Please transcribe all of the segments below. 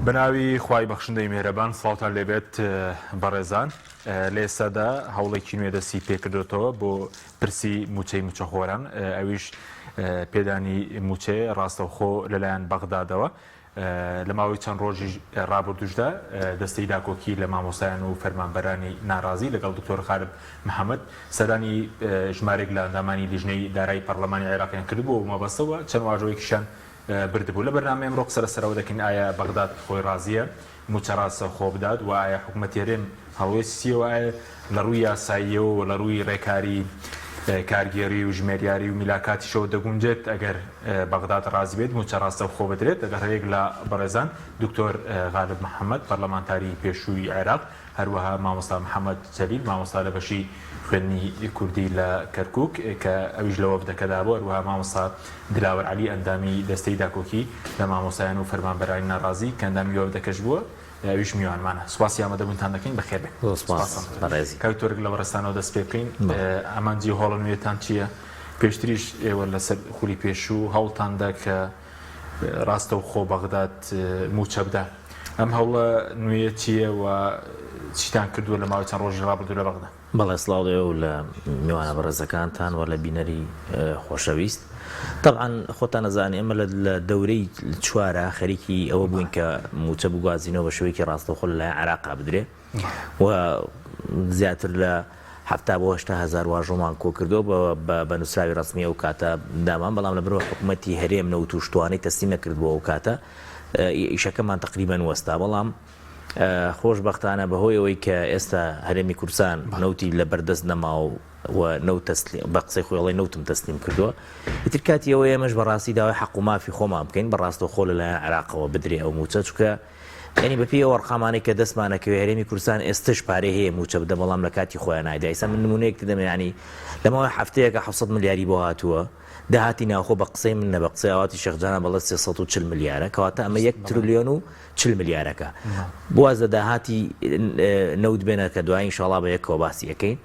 بناوی خوای بەخشندەی میهرەبان سڵاوتان لێبێت بەڕێزان لە ئێستادا هەوڵێکی نوێ دەستی پێکردێتەوە بۆ پرسی موچەی موچەخۆران ئەویش پێدانی موچێ ڕاستەوخۆ لەلایەن بەغدادەوە لە ماوەی چەند ڕۆژی ڕابردوشدا دەستەی داکۆکی لە مامۆستایان و فەرمانبەرانی ناڕازی لەگەڵ دکتۆر خالد محەممەد سەردانی ژمارێک لە ئەندامانی لیژنەی دارایی پەرلەمانی عێراقیان کردبوو و مەبەستەوە چەند واژۆیەکیشان بردبوو لە بەرنامەی ئەمڕۆ سەرەوە دەکەین ئایا بەغداد خۆی ڕازیە موچە ڕاستە خۆ بدات و ئایا حکوومەتی هەرێم هەڵوێستیەوە ئایا لە ڕووی یاساییەوە و لە ڕووی ڕێکاری کارگێری و ژمێریاری و میلاکاتیشەوە دەگونجێت ئەگەر بەغداد ڕازی بێت موچە ڕاستە خۆ بدرێت ئەگەر هەیەک لە بەڕێزان دکتۆر خالد محەممەد پەرلەمانتاری پێشووی عێراق هەروەها مامۆستا محەممەد جەلیل مامۆستا لە بەشی خوێندنی کوردی لە کەرکووک کە ئەویش لەوە بدەکەدا بوو هەروەها مامۆستا دلاوەر عەلی ئەندامی دەستەی داکۆکی لە مامۆستایان و فەرمانبەرانی ناڕازی کە ئەندامی وە بدەکەش بووە ئەویش میوانمانە سوپاسی ئامادەبوونتان دەکەین بەخێر بێت کاوتۆرێک لە بەڕێستانەوە دەست پێ بکەین ئەمانجی هۆڵە نوێتان چییە پێشتریش ئێوە لەسەر خولی پێشوو هەوڵتاندا کە ڕاستە و خۆ بەغداد موچە بدە ئەم هەوڵە نوێیە چییە و چیتان کردووە لە ماوەی چەند ڕۆژی ڕابردوو لە بەغدا بەڵێ سڵاو و لە میوانە بەڕێزەکانتان و لە بینەری خۆشەویست طبعاً خۆتان نەزانێ ئێمە لە دەورەی چوارە خەریکی ئەوە بووین کە موچە بگوازینەوە بە شێوەیەکی ڕاستەوخۆ لەلایەن عێراقا بدرێ و زیاتر لە 70 بۆ 80 هزار واژۆمان کۆ کردەوە بە نووسراوی ڕسمی ئەو کاتە دامان بەڵام لەبەرەوە حکوومەتی هەرێم نەوت و شتوانەی تەسلیم نەکردبووە ئەو کاتە ئیشەکەمان تقریباً وەستا بەڵام خۆشبەختانە بەهۆی ئەوەی کە ئێستا هەرێمی کوردستان نەوتی لە بەردەست نەماوە و نەوت بە قسەی خۆڵی نەوتم تەسلیم کردووە ئیتر کاتی ئەوە ئێمەش بەڕاستی داوای حەق و مافی خۆمان بکەین بەڕاستەوخۆ لەلایەن عێراقەوە بدرێ ئەو موچە چونکە ینی بەپێی ئەو وەرقامانەی کە دەستمانەکەوێ هەرێمی کوردستان ئێستش پارەی هەیە موچە بدە بەڵام لە کاتی خۆیان نایدا ئێستا من نمونەیەک دەمە ینی لەماوەی هەفتەیەکە 700 ملیاری بۆ هاتووە داهاتی ناوخۆ بە قسەی من نە بە قسەی ئاواتی شێخجانە بەڵە 340 ملیارە کەواتە ئەمە 1 تریلیۆن و 40 ملیارەکە بوازە داهاتی نەوت بێنە کە دوای ئینشاڵڵا بە یەکەوە باسی یەکەین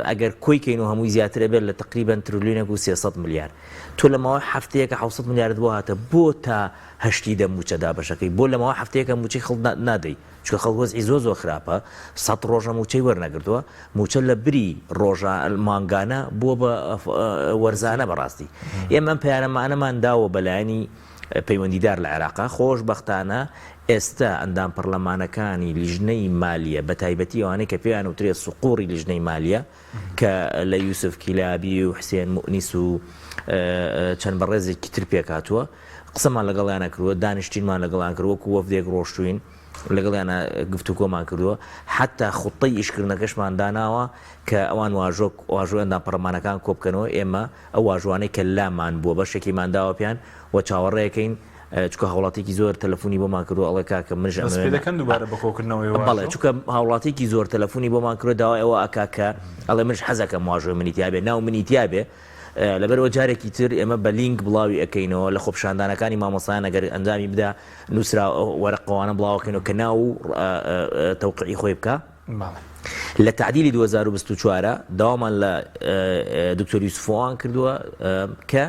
ئەگەر کۆیکەین و هەمووی زیاترە بێت لە تقریبا تریلیۆنێک و 300 ملیار تۆ لە ماوەی هەفتەیەکە 700 ملیارت بۆ هاتە بۆ تا هەشتی دە موچەدا بەشەکەی بۆ لە ماوەی هەفتەیەکە موچەی خەڵک نادەی چکە خەڵک وەزعی زۆر خراپە 100 ڕۆژە موچەی وەرنەگرتووە موچە لە بری ڕۆژە مانگانە بۆ بە وەرزانە بەڕاستی ئێمە ئەم پەیامانەمان داوە بەلایەنی پەیوەندیدار لە عێراقا خۆشبەختانە ئێستا ئەندام پەرلەمانەکانی لیژنەی مالیە بە تایبەتی ئەوانەی کە پێیان وترێت سوقوڕی لیژنەی مالیە کە لە یوسف کیلابی و حسێن مؤنیس و چەند بەڕێزێکی تر پێکاتووە قسەمان لەگەڵیانە کردووە دانیشتینمان لەگەڵیان کردووە و وەفدێک ڕۆشتوین لەگەڵیانە گفتوگۆمان کردووە حتا خوتەی ئیشکردنەکەشمان داناوە کە ئەوان واژۆیاندا پەرلەمانەکان کۆبکەنەوە ئێمە ئەو واژوانەی کە لامان بووە بەشێکیمان داوە پیان و چاوەڕێەکەین چکە هاوڵاتێکی زۆر تەلەفۆنی بۆمان کردو ئەڵێ کاکە منش دەکەن دووبارە بەکۆکردنەوەی بەڵێ چونکە هاوڵاتێکی زۆر تەلەفۆنی بۆمان کرد داوای ئەوە ئەکاکە ئەڵێ منش حەزەکەم واژۆی منیتیابێ ناو منیتیابێ لەبەرەوە جارێکی تر ئێمە بە لینک بڵاوی ئەەکەینەوە لە خۆپشاندانەکانی مامۆسایان ئەگەر ئەنجامی بدا نووسرا وەرەقەوانە بڵاوەکەینەوە کە ناو تەوقیعی خۆی بکە لە تعدیلی 2024 داوامان لە دکتۆر یوسفۆوان کردووە کە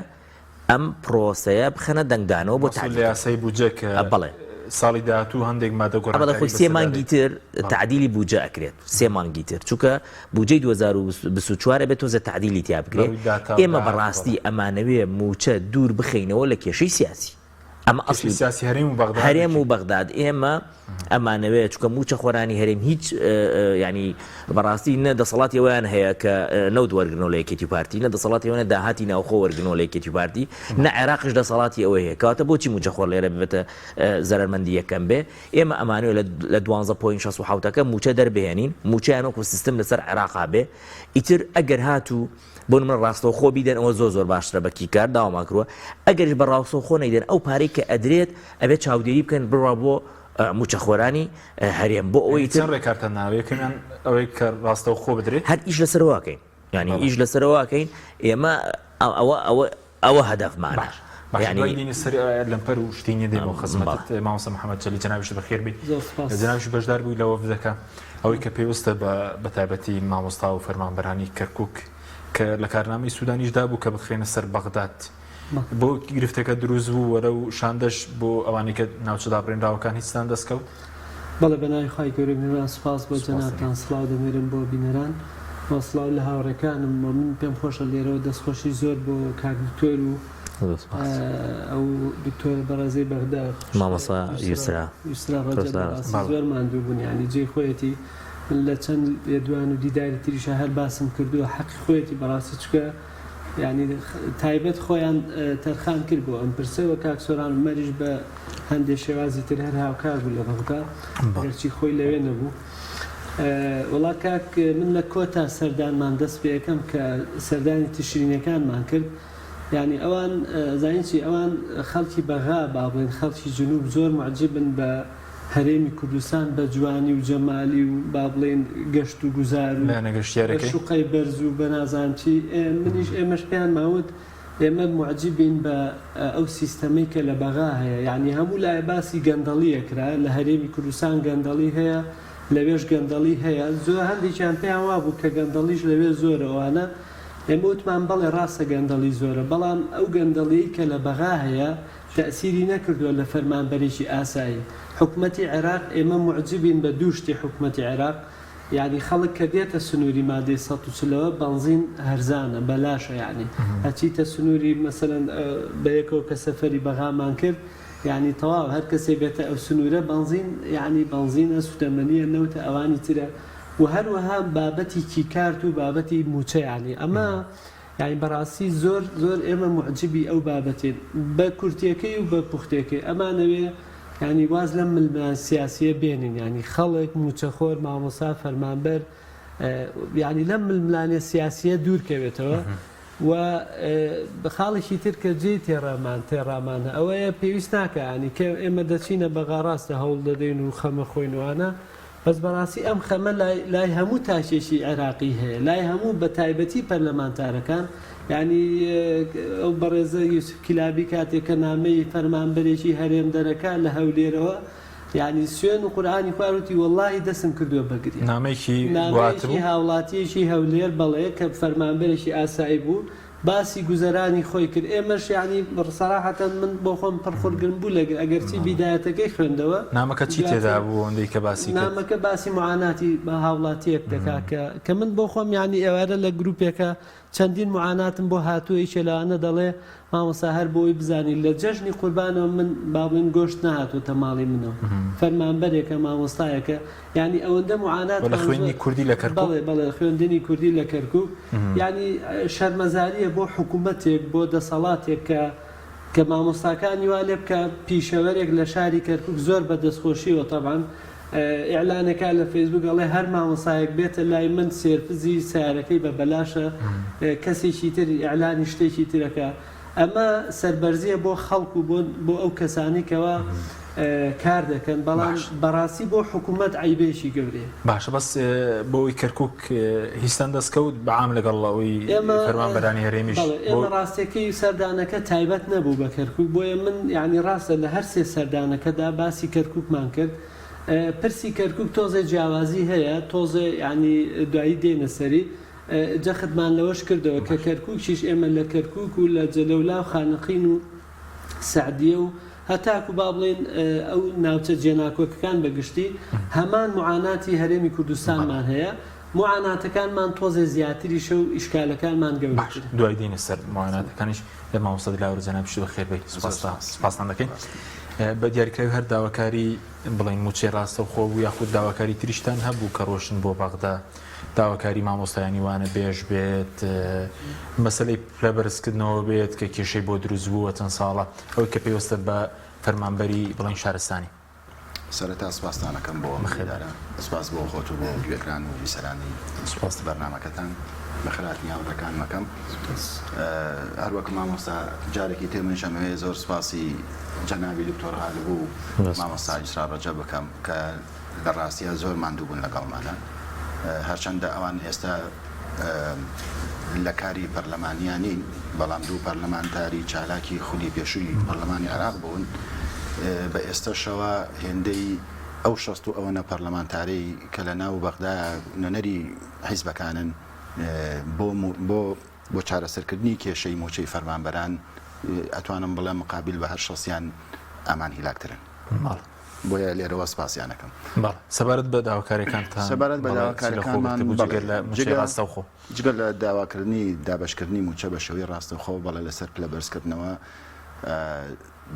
ئەم پرۆسەیە بخەنە دەنگدانەوە بۆ یاسای بوجەکە بەڵێ ساڵی داهاتوو هەندێک مادە گۆڕانکاری خۆی 3 مانگی تر تعدیلی بوجە ئەکرێت 3 مانگی تر چونکە بوجەی 2024 بێت تۆزە تعدیلی تیا بکرێت ئێمە بەڕاستی ئەمانەوێ موچە دوور بخەینەوە لە کێشەی سیاسی ئەمە ئەسڵی سیاسی هەرێم و بەغداد ئێمە ئەمانەوێت چکە موچە خۆرانی هەرێم هیچ ینی بەڕاستی نە دەسەڵاتی ئەویان هەیە کە نەوت وەرگنەوە لە یەکێتی پارتی نە دەسەڵاتی ئەوە داهاتی ناوخۆ وەرگنەوە لە یەکێتی پارتی نە عێراقش دەسەڵاتی ئەوە هەیە کەواتە بۆچی موچە خۆر لێرە ببێتە زەرمەندی یەکەم بێ ئێمە ئەمانەوێت لە 12.67ەکە موچە دەربهێنین موچیان وەکو سیستم لەسەر عێراقا بێ ئیتر ئەگەر هاتوو بۆ من ڕاستەوخۆ بیدەن ئەوە زۆر باشترە بە کیکار داوامان کردووە ئەگەرش بە ڕاستەوخۆ نەیدەن ئەو پارەی کە ئەدرێت ئەبێت چاودێری بکەن بڕوا بۆ موچەخۆرانی هەرێم بۆ ئەوەی چەند ڕێکارتە ناوەیەکەمیان ئەوەی کە ڕاستەوخۆ بدرێت هەر ئیش لەسەرواکەین ینی ئیش لەسەرواکەین ئێمە ئەوە هەدەفمانە يعني لەمپەر و شتینی دێمەوە خزمەت مامۆستا محەممەد جەلیل جەنابیش بەخێر بیت جەنابیش بەشدار بووی لە وەفدەکە ئەوەی کە پێویستە بە تایبەتی مامۆستا و فەرمانبەرانی کەرکووک کە لە کارنامەی سوودانیشدا بوو کە بخرێنە سەر بەغداد بۆ گرفتەکە دروست بوو وەرە و شاندەش بۆ ئەوانی کە ناوچەدا بڕێنراوەکان هیچستان دەستکەوت بەڵێ بەناوی خی گەورەی میوان سپاس بۆ جەنابتان سڵاو دەمێرم بۆ بینەران وەسڵاو لە هاوڕێکانم من پێم خۆشە لێرەوە دەستخۆشی زۆر بۆ کاک دکتۆر و ئەو دکتۆر بەڕێزەی بەغدا مامۆستا یوسرا زۆر ماندوو بوون ینی جێی خۆیەتی لە چەند لێدوان و دیداری تریشە هەر باسم کردووە حەقی خۆیەتی بەڕاستی چکە ینی تایبەت خۆیان تەرخان کرد بۆ ئەم پرسەوە کاکسۆران مەریش بە هەندێک شێوازی تر هەر هاوکار بوو لە بەغدا گەرچی خۆی لەوێ نەبوو وڵا کاک من لە کۆتا سەردانمان دەست پێ یەکەم کە سەردانی تشرینەکانمان کرد ینی ئەوان زانیچی ئەوان خەڵکی بەغا با بڵێن خەڵکی جنوب زۆر معجبن بە هەرێمی کوردستان بە جوانی و جەمالی و با بڵێن گەشت و گوزار و شوقەی بەرز و بە نازانچی منیش ئێمەش پێیان ماوت ئێمە معجبین بە ئەو سیستەمەی کە لە بەغا هەیە یعنی هەموو لای باسی گەندەڵیە کرا لە هەرێمی کوردستان گەندەڵی هەیە لەوێش گەندەڵی هەیە زۆر هەندێکیان پێیان وا بوو کە گەندەڵیش لەوێ زۆرەوانە ئێمە وتمان بەڵێ ڕاستە گەندەڵی زۆرە بەڵام ئەو گەندەڵی کە لە بەغا هەیە تەسیری نەکردووە لە فەرمانبەرێکی ئاسایی حکومەتی عێراق ئێمە معجبین بە دوو شتی حکومەتی عێراق یعنی خەڵک کە دێتە سنووری مادەی ١40ەوە بەنزین هەرزانە بەلاشە یعنی هەچیتە سنووری مەسەرەن بە یەکەوە کە سەفەری بەغامان کرد یعنی تەواو هەر کەسێ بێتە ئەو سنوورە بەنزین یعنی بەنزینە سوتەمەنیە نەوتە ئەوانی ترە و هەروەها بابەتی کیکارت و بابەتی موچە یعنی ئەمە یعنی بەڕاستی زۆر زۆر ئێمە معجبی ئەو بابەتێن بە کورتیەکەی و بە پوختێکەکەی ئەمانەوێ ینی واز لەم ملمان سیاسیە بێنین ینی خەڵک موچەخۆر مامۆسا فەرمانبەر ینی لەم ململانێ سیاسیە دوورکەوێتەوە و بە خاڵێکی تر کە جێ تێڕامانە ئەوەیە پێویست ناکە ینی کە ئێمە دەچینە بەغا ڕاستە هەوڵ دەدەین و خەمە خۆینوانە بەس بەڕاستی ئەم خەمە لای هەموو تاشێکی عێراقی هەیە لای هەموو بە تایبەتی پەرلەمانتارەکان ینی ئەو بەڕێزە یوسف کلابی کاتێککە نامەی فەرمانبەرێکی هەرێم دەرەکە لە هەولێرەوە ینی سوێن و قورآانی خواروتی وەڵڵاهی دەسم کردووە بەگری نامەیەکی هاوڵاتیەکی هەولێر بەڵێ کە فەرمانبەرێکی ئاسایی بوو باسی گوزەرانی خۆی کرد ئێمەش ینی سەراحەتەن من بۆ خۆم پڕخورگرم بوو لەگەر ئەگەرچی بیدایەتەکەی خوێندەوە نامەکە چی تێدا بوو ئەوەندەی کە باسی نامەکە باسی معاناتی بە هاوڵاتیەک دەکا کە من بۆ خۆم ینی ئێوارە لە گروپێکە چەندین معاناتم بۆ هاتووی چێلاوانە دەڵێ مامۆستا هەر بۆی بزانین لە جەژنی قوربانەوە من باڵین گۆشت نهاتوتە ماڵی منەوە فەرمانبەرێکە مامۆستایەکە ینی ئەوەندە معانات لە خوێندنی کوردی لە کەرکووک بەڵێ خوێندنی کوردی لە کەرکووک ینی شەرمەزاریە بۆ حکوومەتێک بۆ دەسەڵاتێک کە مامۆستاکانی وا لێ بکە پیشەوەرێک لە شاری کەرکووک زۆر بە دەستخۆشیەوە تەبعاً ئیعلانەکە لە فەیسبوک ئەڵێ هەر مامۆسایەک بێتە لای من سێرفزی سیارەکەی بە بەلاشە کەسێکی تر ئیعلانی شتێکی ترەکە ئەمە سەربەرزیە بۆ خەڵک و بۆ ئەو کەسانێکەوە کار دەکەن بەڵام بەڕاستی بۆ حکوومەت عیبێکی گەورەیە باشە بەس بۆی کەرکووک هیچستان دەستکەوت بەعام لەگەڵەوەی فەرمانبەرانی هەرێمیش ئێمە ڕاستیەکەی سەردانەکە تایبەت نەبوو بە کەرکووک بۆیە من یعنی ڕاستە لە هەر سێ سەردانەکەدا باسی کەرکووکمان کرد پرسی کەرکووک تۆزێ جیاوازی هەیە تۆزێ ینی دوایی دێنە سەری جەختمان لەوەش کردەوە کە کەرکووکیش ئێمە لە کەرکووک و لە جەلەولا و خانەقین و سعدیە و هەتاکو با بڵێن ئەو ناوچە جێناکۆکەکان بەگشتی هەمان معاناتی هەرێمی کوردستانمان هەیە معاناتەکانمان تۆزێ زیاتریشە و ئیشکالەکانمان گەورەتر دوای دێنە سەر معاناتەکانیش لە مامۆستا دلاوەر جەناب شتو بەخێر سپاسان دەکەین بە دیاریکراوی هەر داواکاری بڵین موچێ ڕاستە و خۆ بوو یاخود داواکاری تریشتان هەبوو کە ڕۆشن بۆ بەغدا داواکاری مامۆستایانی وانە بێژ بێت مەسەلەی پلەبەرزکردنەوە بێت کە کێشەی بۆ دروست بووە چەند ساڵە ئەوەی کە پێوەستە بە فەرمانبەری بڵین شارستانی سەرەتا سپاسدانەکەم بۆ مەخێدارە سپاس بۆ خۆت و بۆ گوێکران و بیسەرانی سپاس بەرنامەکەتان بەخراتی هاوڕەکان مەکەم هەروەک مامۆستا جارێکی تر منیش ئەمەوێ زۆر سپاسی جەنابی دکتۆر غالب و مامۆستا ئیسرا ڕەجەب بکەم کە لە ڕاستیە زۆر ماندوو بوون لەگەڵمانە هەرچەندە ئەوان ئێستا لە کاری پەرلەمانیانی بەڵام دوو پەرلەمانتاری چالاکی خودی پێشووی پەرلەمانی عێراق بوون بە ئێستاشەوە هێندەی ئەو شەست و ئەوەنە پەرلەمانتارەی کە لە ناو بەغدا نوێنەری حیزبەکانن بۆ چارەسەرکردنی کێشەی موچەی فەرمانبەران ئەتوانم بڵێ مقابل بە هەر شخصیان ئەمان هیلاکترن بۆیە لێرەوە سپاسیانەکەم. سەبارەت بە داواکاریەکانتان سەبارەت بە داواکاریەکانمان جگە لە داواکردنی دابشکردنی موچە بە شێوەی ڕاستەوخۆ بەڵێ لەسەر پلە بەرزکردنەوە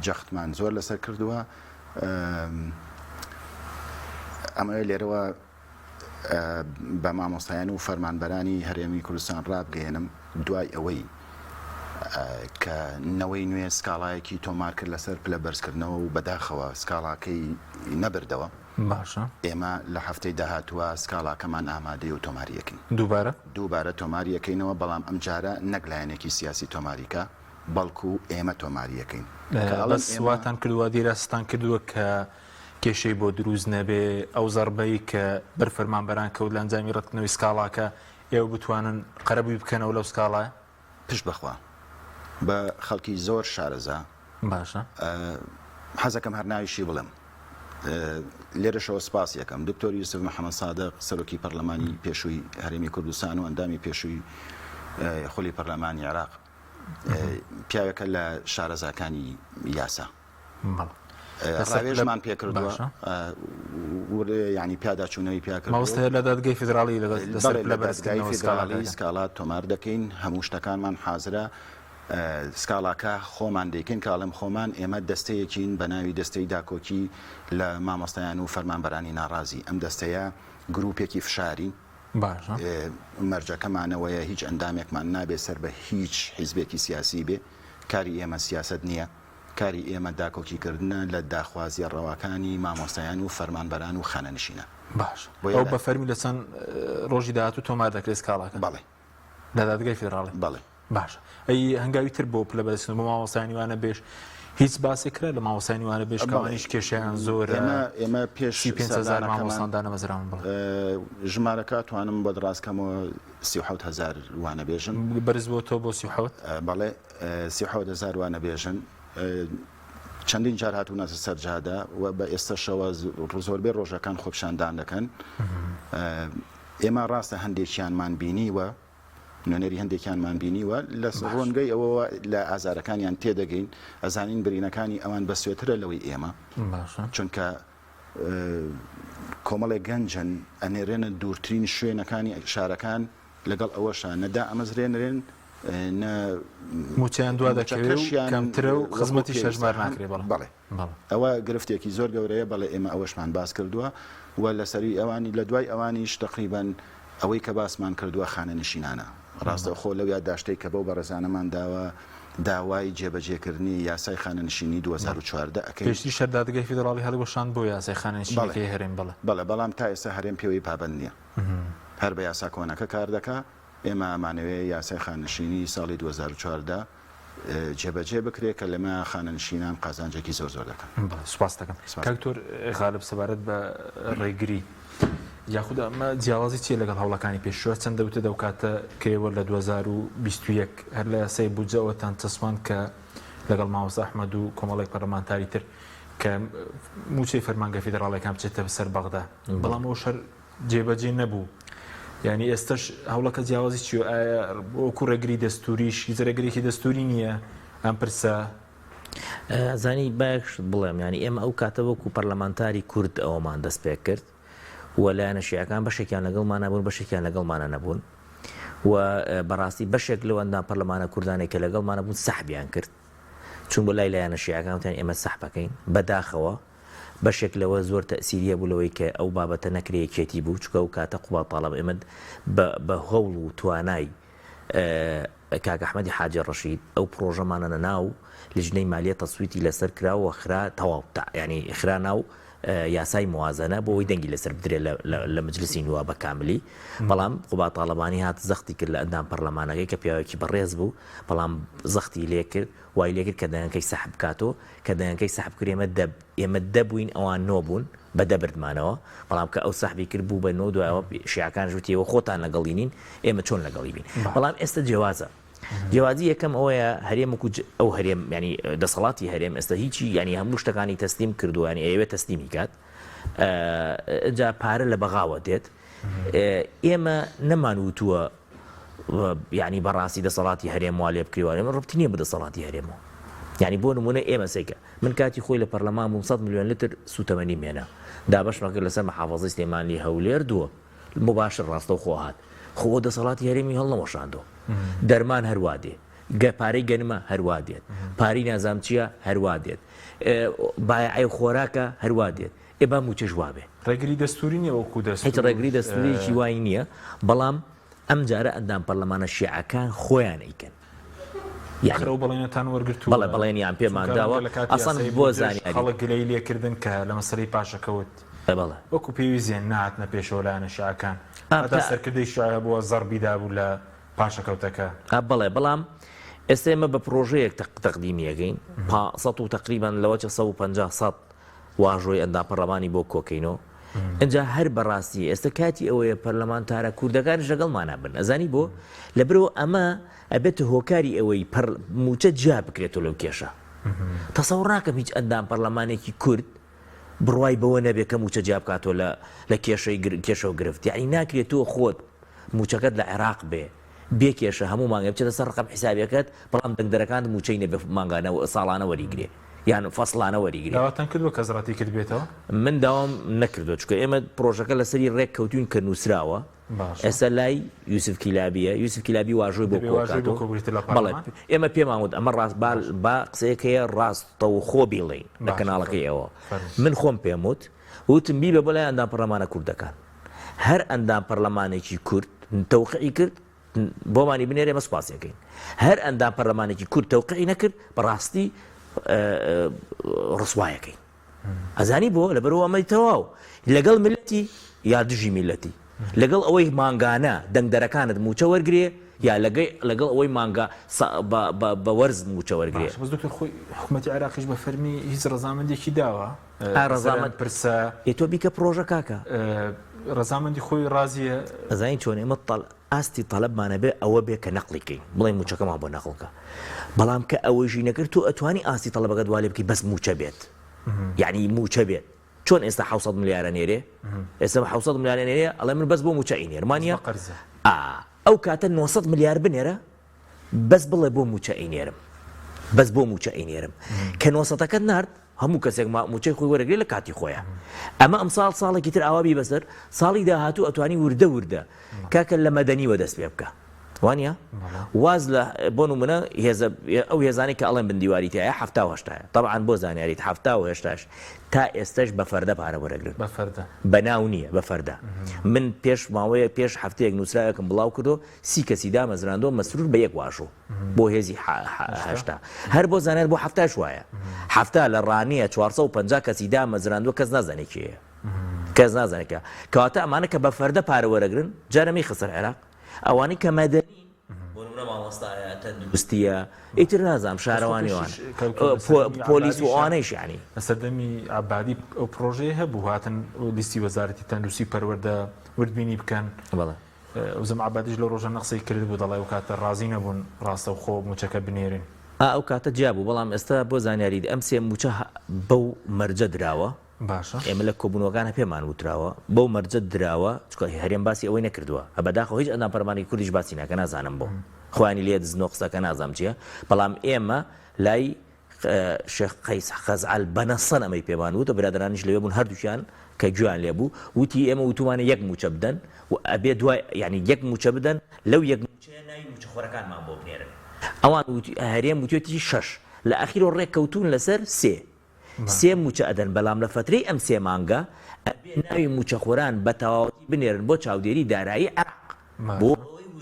جەختمان زۆر لەسەر کردووە. ئەمە لێرەوە بە مامۆستایان و فەرمانبەرانی هەرێمی کوردستان ڕابگەێنم دوای ئەوەی کە نەوەی نوێ سکاڵایەکی تۆمار کرد لەسەر پلە بەرزکردنەوە و بەداخەوە سکاڵاکەی نەبردەوە. باشە ئێمە لە هەفتەی داهاتووە سکاڵاکەمان ئامادەی و تۆماریەکەین دووبارە تۆماریەکەینەوە، بەڵام ئەم جارە نەگلایەنێکی سیاسی تۆماریکە بەڵکو ئێمە تۆماریەکەین. بەس واتان کردووە دیراستان کردووە کە کێشەی بۆ دروست نەبێ ئەو زەربەی کە بەر فەرمانبەران کەوت لە ئەنجامی ڕەتکردنەوەی سکاڵاکە ئێوە بتوانن قەرەبووی بکەنەوە لەو سکاڵایە. پشت بەخوا بە خەڵکی زۆر شارەزا باشە حەزەکەم هەر ناویشی بڵێم لێرەشەوە سپاس یەکەم دکتۆر یوسف محەممەد سادق سەرۆکی پەرلەمانی پێشووی هەرێمی کوردستان و ئەندامی پێشووی خۆلی پەرلەمانی عێراق پیاوێکە لە شارەزاکانی یاسا ڕاوێژمان پێکردووە ینی پیاداچوونەوەی پیاکرد ماوەستە لە دادگای فیدراڵی لە بەرزگای فیدراڵی سکاڵات تۆمار دەکەین هەموو شتەکانمان حازرە سکاڵاکە خۆمان دەیکەین کاڵم خۆمان ئێمە دەستەیەکین بە ناوی دەستەی داکۆکی لە مامۆستایان و فەرمانبەرانی ناڕازی ئەم دەستەیە گروپێکی فشاری مەرجەکەمانەوەیە هیچ ئەندامێکمان نابێ سەر بە هیچ حیزبێکی سیاسی بێ کاری ئێمە سیاست نییە کاری ئێمە داکۆکیکردنە لە داخوازی ڕەواکانی مامۆستایان و فەرمانبەران و خانەنشینە. باش ئەو بە فەرمی لە چەند ڕۆژی داهاتوو تۆمار دەکرێت سکاڵاکە بەڵێ لە دادگای فیدراڵی بەڵێ باش ئەی هەنگاوی تر بۆ پلە بەرزکردن بۆ مامۆستایانی وانە بێش هیچ باسی کرا لە مامۆستایانی وانە بێش کەوانیش کێشیان زۆر ئێمە پێش 5,000 مامۆستاندانە مەزراون ژمارەکە توانم بۆ دڕاستکەمەوە 37,000 وانە بێژن بەرز بۆ تۆ بۆ 37 بەڵێ 37,000 وانە بێژن چەندین جار هاتوونە سەرجادا و بە ئێستاشەوە زۆربەی ڕۆژەکان خۆپشاندان دەکەن. ئێمە ڕاستە هەندێکیانمان بینیوە نوێنەری هەندێکیانمان بینیوە لە ڕۆنگەی ئەوەوە لە ئازارەکانیان تێدەگەین ئەزانین برینەکانی ئەوان بە سوێترە لەوەی ئێمە چونکە کۆمەڵێک گەنجن ئەنێرێنە دوورترین شوێنەکانی شارەکان لەگەڵ ئەوەشان نەدا ئەمەزرێنرێن موچیان دوا دەکەوێت کەمترە و خزمەتی شەژمار ناکرێت. بەڵێ ئەوە گرفتێکی زۆر گەورەیە بەڵێ ئێمە ئەوەشمان باس کردووە و لەسەری ئەوانی لە دوای ئەوانیش تقریبان ئەوەی کە باسمان کردووە خانەنشینانە ڕاستە خۆ لەو یادداشتەی کە بەو بەڕێزانەمان داوە داوای جێبەجێکردنی یاسای خانەنشینی 2014 پێشتری شەر دادگای فیدراڵی هەڵیوەشاند بۆ یاسای خانەنشینەکەی هەرێم بەڵێ بەڵام تا ئێستا هەرێم پێوەی پابەند نییە هەر بە یاسا کۆنەکە کار دەکا ئێمە ئەمانەوێ یاسای خانەنشینی ساڵی 2014 جێبەجێ بکرێت کە لەمە خانەنشینان قازانجێکی زۆر دەکەن. سوپاس دەکەم کاکتۆر غالب سەبارەت بە ڕێگری یاخود ئەمە جیاوازی چیە لەگەڵ هەوڵەکانی پێشوە چەند دەوتە دەو کاتە کێوە لە 2021 هەر لە یاسای بودجەوەتان چەسوان کە لەگەڵ مامۆستا ئەحمەد و کۆمەڵێک پەرلەمانتاری تر کە موچەی فەرمانگە فیدراڵیەکان بچێتە سەر بەغدا بەڵام ئەو شەر جێبەجێ نەبوو. یعنی ئێستش هەوڵەکە جیاوازی چی ئایا وەکو ڕێگری دەستوریش ڕێگرێکی دەستوری نییە ئەم پرسە زانی باش بڵێم ینی ئێمە ئەو کاتە وەکو پەرلەمانتاری کورد ئەومان دەست پێ کرد و لایەنە شیعەکان بەشێکیان لەگەڵمان نەبوون بەشێکیان لەگەڵمانە نەبوون و بەڕاستی بەشێک لەوەندا پەرلەمانە کوردانێک کە لەگەڵمانە بوون سەحبیان کرد چون بۆ لای لایەنە شیعەکان وتیان ئێمە سەحبەکەین بەداخەوە بەشێک لەوە زۆر تەسیریە بوو لەوەی کە ئەو بابەتە نەکرێکێتی بوو چکە و کاتە قوبا تاڵب ئێمە بە هەوڵ و توانای کاک ئەحمەدی حاجی ڕەشید ئەو پرۆژەمانە ناو لجنەی مالیە تەسویتی لەسەر کراوە خرا تەواو ینی خرا ناو یاسای موازنە بۆ ئەوی دەنگی لەسەر بدرێت لە مجلسی نوابە کاملی بەڵام قوبا تاڵبانی هات زەختی کرد لە ئەندام پەرلەمانەکەی کە پیاوێکی بەڕێز بوو بەڵام زەختی لێ کرد وای لێ کرد کە دەنگەکەی سەحب کاتۆ کە دەنگەکەی سەحب کرد ئێمە دەبووین ئەوان نۆبوون بە دەبردمانەوە بەڵام کە ئەو سەحبی کرد بوو بە نۆ دوایەوە شیعەکان ژوتیەوە خۆتان لەگەڵینین ئێمە چۆن لەگەڵی بین بەڵام ئێستا جیاوازە جیاوازی یەکەم ئەوەیە هەرێمکو ئەو هەرێم ینی دەسەڵاتی هەرێم ئێستا هیچی ینی هەموو شتەکانی تەسلیم کردو ینی ئەوێت تەسلیمی کات جا پارە لە بەغاوە دێت ئێمە نەمانوتووە ینی بەڕاستی دەسەڵاتی هەرێم وا لێ بکریوە ئێمە ڕبتی نییە بە دەسەڵاتی هەرێمەوە یعنی بۆ نمونە ئێمە سێکە من کاتی خۆی لە پەرلەمان بووم 100 میلیۆن لتر سوتەمەنی مێنا دابەشمان کرد لەسەر مەحافەزەی سلێمانی هەولێر دووە مباشر ڕاستەوخۆ هات خۆ دەسەڵاتی هەرێمی هەڵ نەوەشاندەوە دەرمان هەروە دێت پارەی گەنمە هەروە دێت پارەی نازام چییە هەروە دێت بایعی خۆراکە هەروە دێت ئێ با موچە ژوا بێ ڕێگری دەستوری نیە وەکو هیچ ڕێگری دەستوریی وای نییە بەڵام ئەم جارە ئەندام پەرلەمانە شیعەکان خۆیان ئەیکەن یعنی بەڵێنتان وەرگرتو بەڵێ بەڵێنیان پێمانداوە ئەسان بۆ زانیاری خەڵک گلەی لێکردن کە لە مەسەری پاشەکەوت بەڵێ وەکو پێویستیان نهاتنە پێشەوەلایەنە شیعەکان هەتا سەرکردەی شیعە بووە زەربیدا بوو لە پاشەکەوتەکە بەڵێ بەڵام ئێستا ئێمە بە پرۆژەیەک تەقدیمیەکەین 500 و تقریبان لەوە 150 واژۆی ئەندام پەرلەمانی بۆ کۆکەینەوە اینجا هەر بەڕاستی ئێستا کاتی ئەوەیە پەرلەمانتارە کوردەکانش لەگەڵمانە بن ئەزانی بۆ لەبرەوە ئەمە ئەبێتە هۆکاری ئەوەی موچە جیا بکرێتەوە لەو کێشە تەسەوڕ ناکەم هیچ ئەندام پەرلەمانێکی کورد بڕوای بەوە نەبێت کە موچە جیا بکاتەوە لە کێشە و گرفت یعنی ناکرێتەوە خۆت موچەکەت لە عێراق بێ کێشە هەموو مانگە بچێتە سەر ڕقم حیسابیەکەت بەڵام دەنگدەرەکان موچەی نەبێ مانگانە ساڵانە وەریگرێ یان فەسڵانە وەریگرێ داواتان کردووە کە زراتی کرد بێتەوە من داوام نەکردو چکە ئێمە پرۆژەکە لەسەری ڕێک کەوتوین کە نووسراوە ئێستا لای یوسف کیلابیە یوسف کیلابی واژۆی بۆ بەڵێ ئێمە پێماوت ئەمە ڕاست با قسەیەکەیە ڕاستەوە خۆ بیڵین لە کەناڵەکەی ئەوە من خۆم پێم وتم بی بە بەلای ئەندام پەرلەمانە کوردەکان هەر ئەندام پەرلەمانێکی کورد تەوقیعی کرد بۆمانی بنێرێ مە سوپاسیەکەین هەر ئەندام پەرلەمانێکی کورد تەوقیعی نەکرد بەڕاستی ڕسوایەکەین ئەزانی بۆ لەبەرەوە ئەمەی تەواو لەگەڵ ملەتی یا دژی میلەتی لەگەڵ ئەوەی مانگانە دەنگدەرەکانت موچە وەرگێ یا لەگەڵ ئەوەی مانگا بە وەرز موچە وەرگێ دکتۆر خۆی حکوومەتی عێراقیش بە فەرمی هیچ ڕەزامەندێکی داوە ڕەزامەند پرسە تۆ بیکە پرۆژە کاکە ڕەزامەندی خۆی ڕازیە ئەزانی چۆن ئێمە ئاستی تەڵەبمانە بێ ئەوە بێ کە نەقڵیکەین بڵێ موچەکەمان بۆ نەقڵکە بەڵام کە ئەوەژی نەکرد تۆ ئەتوانی ئاستی تەڵەبەکە دوالێ بکەی بەس موچە بێت یعنی موچە بێت چۆن ئێستا 600 ملیارە نێرێ ئێستا 600 ملیارە نێرێ ئەڵێ من بەس بۆ موچە ئینێرمانە ئەو کاتە 900 ملیار بنێرە بەس بڵێ بۆ موچە ئینێرم بەس بۆ موچە ئینێرم کە 900ەکەت نرد هەموو کەسێک موچەی خۆی وەرەگرێ لە کاتی خۆیە ئەمە ئەم ساڵێکی تر ئاوابی بەسەر ساڵی داهاتوو ئەتوانی وردە کاکە لە مەدەنیوە دەست پێ بکە وانە واز لە بۆ نمونە ئەو هێزانی کە ئەڵێن بندیواری تایە 1970 طبعاً بۆ زانیاریت 1970 تا ئێستش بە فەردە پارە وەرەگرن بەناو نییە بە فەردە من پێش ماوەیە پێش هەفتەیەک نووسراوەکەم بڵاو کردو 30 کەسی دامەزراندۆ مەسرور بە یەک واشۆ بۆ هێزی هەشتا هەر بۆ زانێت بۆ هەفتاش وایە هەفتا لە ڕانیە 450 کەسی دامەزراندۆ کەس نازانێت کێیە کەس نازانێتکە کەواتە ئەمانە کە بە فەردە پارە وەرەگرن جارەمی خسر عێراق ئەوانی کە مەدەنی بۆ نمونە مامۆستایە تەندروستیە ئیتر نازانم شارەوانیوان پۆلیس و ئەوانەیش یعنی لەسەردەمی عەبادی ئەو پرۆژەیە هەبوو هاتن لیستی وەزارەتی تەندروستی پەروەردە وردبینی بکەن بەڵێ ئەوزەم عەبادیش لە ڕۆژە نەقسەی کرد بوو دەڵێ و کاتە ڕازی نەبوون ڕاستە و خۆ موچەکە بنێرن ئەو کاتە جیا بوو بەڵام ئێستا بۆ زانیاریت ئەم سێ موچە بەو مەرجە دراوە باشە ئێمە لە کۆبوونەوەکانە پێمان وتراوە بەو مەرجە دراوە چکە هەرێم باسی ئەوەی نەکردووە هەبەداخۆ هیچ ئەندام پەرلەمانی کوردیش باسی ناکە نازانم بۆ خوانی لێ دزنۆ قسەکە نازانم چییە بەڵام ئێمە لای شێخ قەیس خەزعەل بەنەسەن ئەمەی پێمان وتە برادرانیش لەوێ بوون هەردووکیان کە گویان لێ بوو وتی ئێمە وتوانە یەک موچە بدەن و ئەبێ دوای یعنی یەک موچە بدەن لەو یەک موچەیە ناوی موچەخۆرەکانمان بۆ بنێرن ئەوان هەرێم وتێتی 6 لە ئەخیرۆ ڕێککەوتون لەسەر 3 موچە ئەدەن بەڵام لە فترەی ئەم 3 مانگە ئەبێ ناوی موچەخۆران بە تەواوەتی بنێرن بۆ چاودێری دارایی عێراق بۆ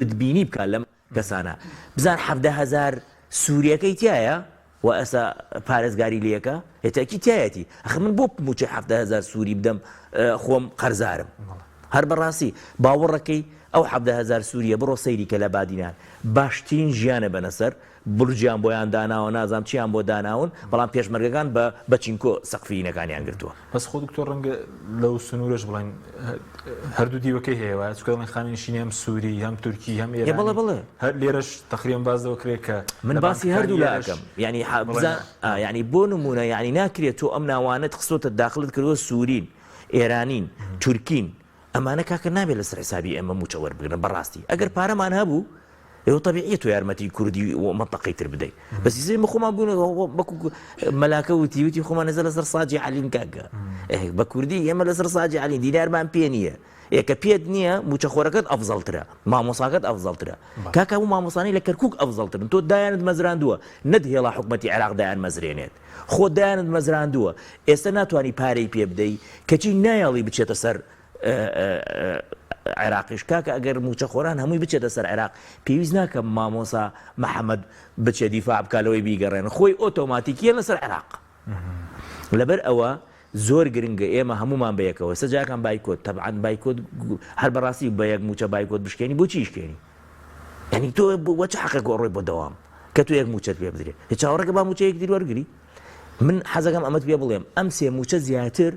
وردبینی بکە لەم کەسانە بزان 17,000 سووریەکەی تایە و ئەسا پارێزگاری لەکە هێتاکی تایەتی ئەخ من بۆ موچە 17,000 سووری بدەم خۆم قەرزارم هەر بەڕاستی باوەڕەکەی ئەو 17,000 سووریە بڕۆ سەیری کە لە بادینان باشترین ژیانە بەنەسەر برجیان بۆیان داناوە نازام چیان بۆ داناون بەڵام پێشمەرگەکان بە چینکۆ سەقفینەکانیان گرتووە بەس خۆ دکتۆر ڕەنگە لەو سنوورش بڵێن هەردوو دیوەکەی هەیەوە چکە دەڵێن خانێنشینی هەم سووری هەم تورکی هەم ئێرانی بڵێ هەر لێرەش تەقریباً بازەوە کرێت کە من باسی هەردوو لاکەم ینی ینی بۆ نمونە ینی ناکرێت تۆ ئەم ناوانت خستۆتە داخلت کردووە سوورین ئێرانین تورکین ئەمانە کاکە نابێت لەسەر حسابی ئێمە موچە وەربگرن بەڕاستی ئەگەر پارەمان هەبوو ئێوە تەبیعیە تۆ یارمەتی کوردی و منطقەی تر بدەیت بەس ئێمە خۆمان بوون بەکو مەلاکە وتی خۆمان نەزە لەسەر ساجی عەلین کاکە بە کوردی ئێمە لەسەر ساجی عەلین دینارمان پێ نییە کە پێت نییە موچەخۆرەکەت ئەفزەڵترە مامۆساکەت ئەفزەڵترە کاکە هەموو مامۆسانی لە کەرکووک ئەفزەڵترن تۆ دایانت مەزراندووە نەدهێڵا حکومەتی عێراق دایان مەزرێنێت خۆ دایانت مەزراندووە ئێستا ناتوانانی پارەی پێ بدەی کەچی نایەڵی بچێتە سەر عێراقیش کاکە ئەگەر موچەخۆران هەمووی بچێتە سەر عێراق پێویست ناکە مامۆسا محەممەد بچێ دیفاع بکالەوەی بیگەڕێن خۆی ئۆتۆماتیکیە لەسەر عێراق لەبەر ئەوە زۆر گرنگە ئێمە هەمومان بەیەکەوە سەجاکان بایکۆت تەبعاً بایکۆت هەر بەڕاستی بە یەک موچە بایکۆت بشکێنی بۆچی شکێنی یعنی تۆ وەچە حەقە گۆڕۆی بۆ دەوام کە تۆ یەک موچەت پێ بدرێت هیچ چاوەڕێکە با موچە یەکدی وەرگری من حەزەکەم ئەمەت پێ بڵێم ئەم سێ موچە زیاتر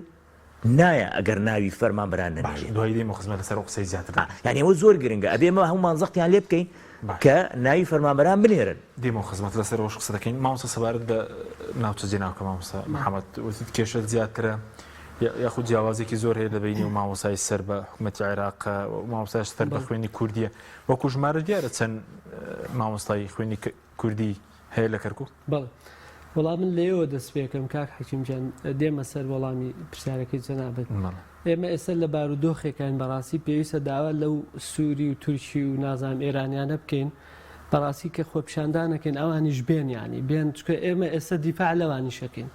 نایە ئەگەر ناوی فەرمانبەران نەبێت دوای دێمە خزمەت لەسەر قسەی زیاتر یعنی ئەوە زۆر گرنگە ئەبێمە هەمومان زەختیان لێ بکەین کە ناوی فەرمانبەران بنێرن دێمە خزمەت لەسەر ئەوش قسە دەکەین مامۆستا سەبارەت بە ناوچە جێناوکە مامۆستا محەممەد وتیت کێشە زیاترە یاخود جیاوازێکی زۆر هەیە لە بینی و مامۆسای سەر بە حکومەتی عێراق مامۆستای سەر بە خوێنی کوردیە وەکو ژمارە دیارە چەند مامۆستای خوێنی کوردی هەیە لە کەرکووک بەڵێ وەڵام من لێەوە دەست پێکەم کاک حەکیمجان دێمە سەر وەڵامی پرسیارەکەی جەنابەت ئێمە ئێستا لە بارودۆخێکان بەڕاستی پێویستە داوا لەو سووری و تورکی و نازانام ئێرانیانە بکەین بەڕاستی کە خۆپیشاندانەکەین ئەوانیش بێن ینی بێن چکە ئێمە ئێستا دیفاع لەوانی شەکەین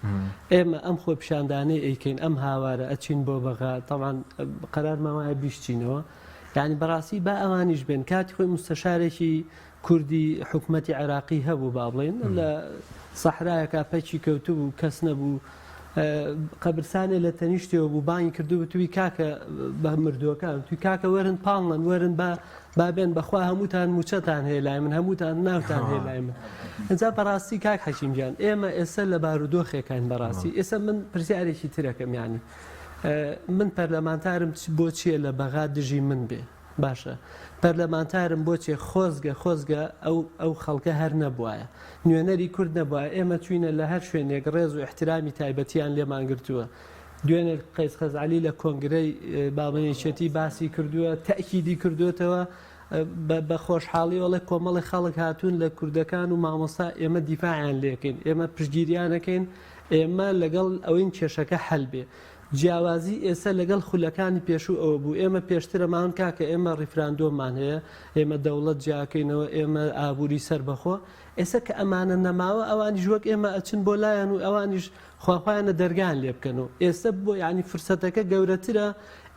ئێمە ئەم خۆپیشاندانەی ئەیکەین ئەم هاوارە ئەچین بۆ بەغا تەمان قەرار مامایە بیشتینەوە یعنی بەڕاستی با ئەوانیش بێن کاتی خۆی مستەشارێکی کوردی حکومەتی عێراقی هەبوو با بڵێن لە سەحرایەکە پەچی کەوتبوو کەس نەبوو قەبرسانێ لە تەنیشتەوە بوو بانگی کردو توی کاکە بە مردووەکان توی کاکە وەرن پاڵن وەرن بابێن بەخوا هەمووتان موچەتان هەیە لای من هەمووتان ناوتان هەیە لای من ئەجا بەڕاستی کاک حەکیمجان ئێمە ئێستا لە بارودۆخێکان بەڕاستی ئێستا من پرسیارێکی ترەکەم ینی من پەرلەمانتارم بۆ چییە لە بەغا دژی من بێ باشە پەرلەمانتارم بۆچێ خۆزگە ئەو خەڵکە هەر نەبووایە نوێنەری کورد نەبووە ئێمە چوینە لە هەر شوێنێک ڕێز و احترامی تایبەتیان لێمان گرتووە دوێنێ قەیس خەزعەلی لە کۆنگرەی باڵێنیەتی باسی کردووە تەکیدی کردوێتەوە بە خۆشحاڵی وڵێ کۆمەڵی خەڵک هاتوون لە کوردەکان و مامۆستا ئێمە دیفاعیان لێکەین ئێمە پشگیریانەکەین ئێمە لەگەڵ ئەوەی کێشەکە حەل بێ جیاوازی ئێستا لەگەڵ خولەکانی پێشوو ئەوە بوو ئێمە پێشترەمان کاکە ئێمە ڕیفراندۆمان هەیە ئێمە دەوڵەت جیاکەینەوە ئێمە ئابووری سەر بەخۆ ئێستا کە ئەمانە نەماوە ئەوانیش وەک ئێمە ئەچن بۆ لایەن و ئەوانیش خواخوایانە دەرگان لێ بکەنەوە ئێستا بۆ ینی فرسەتەکە گەورەترە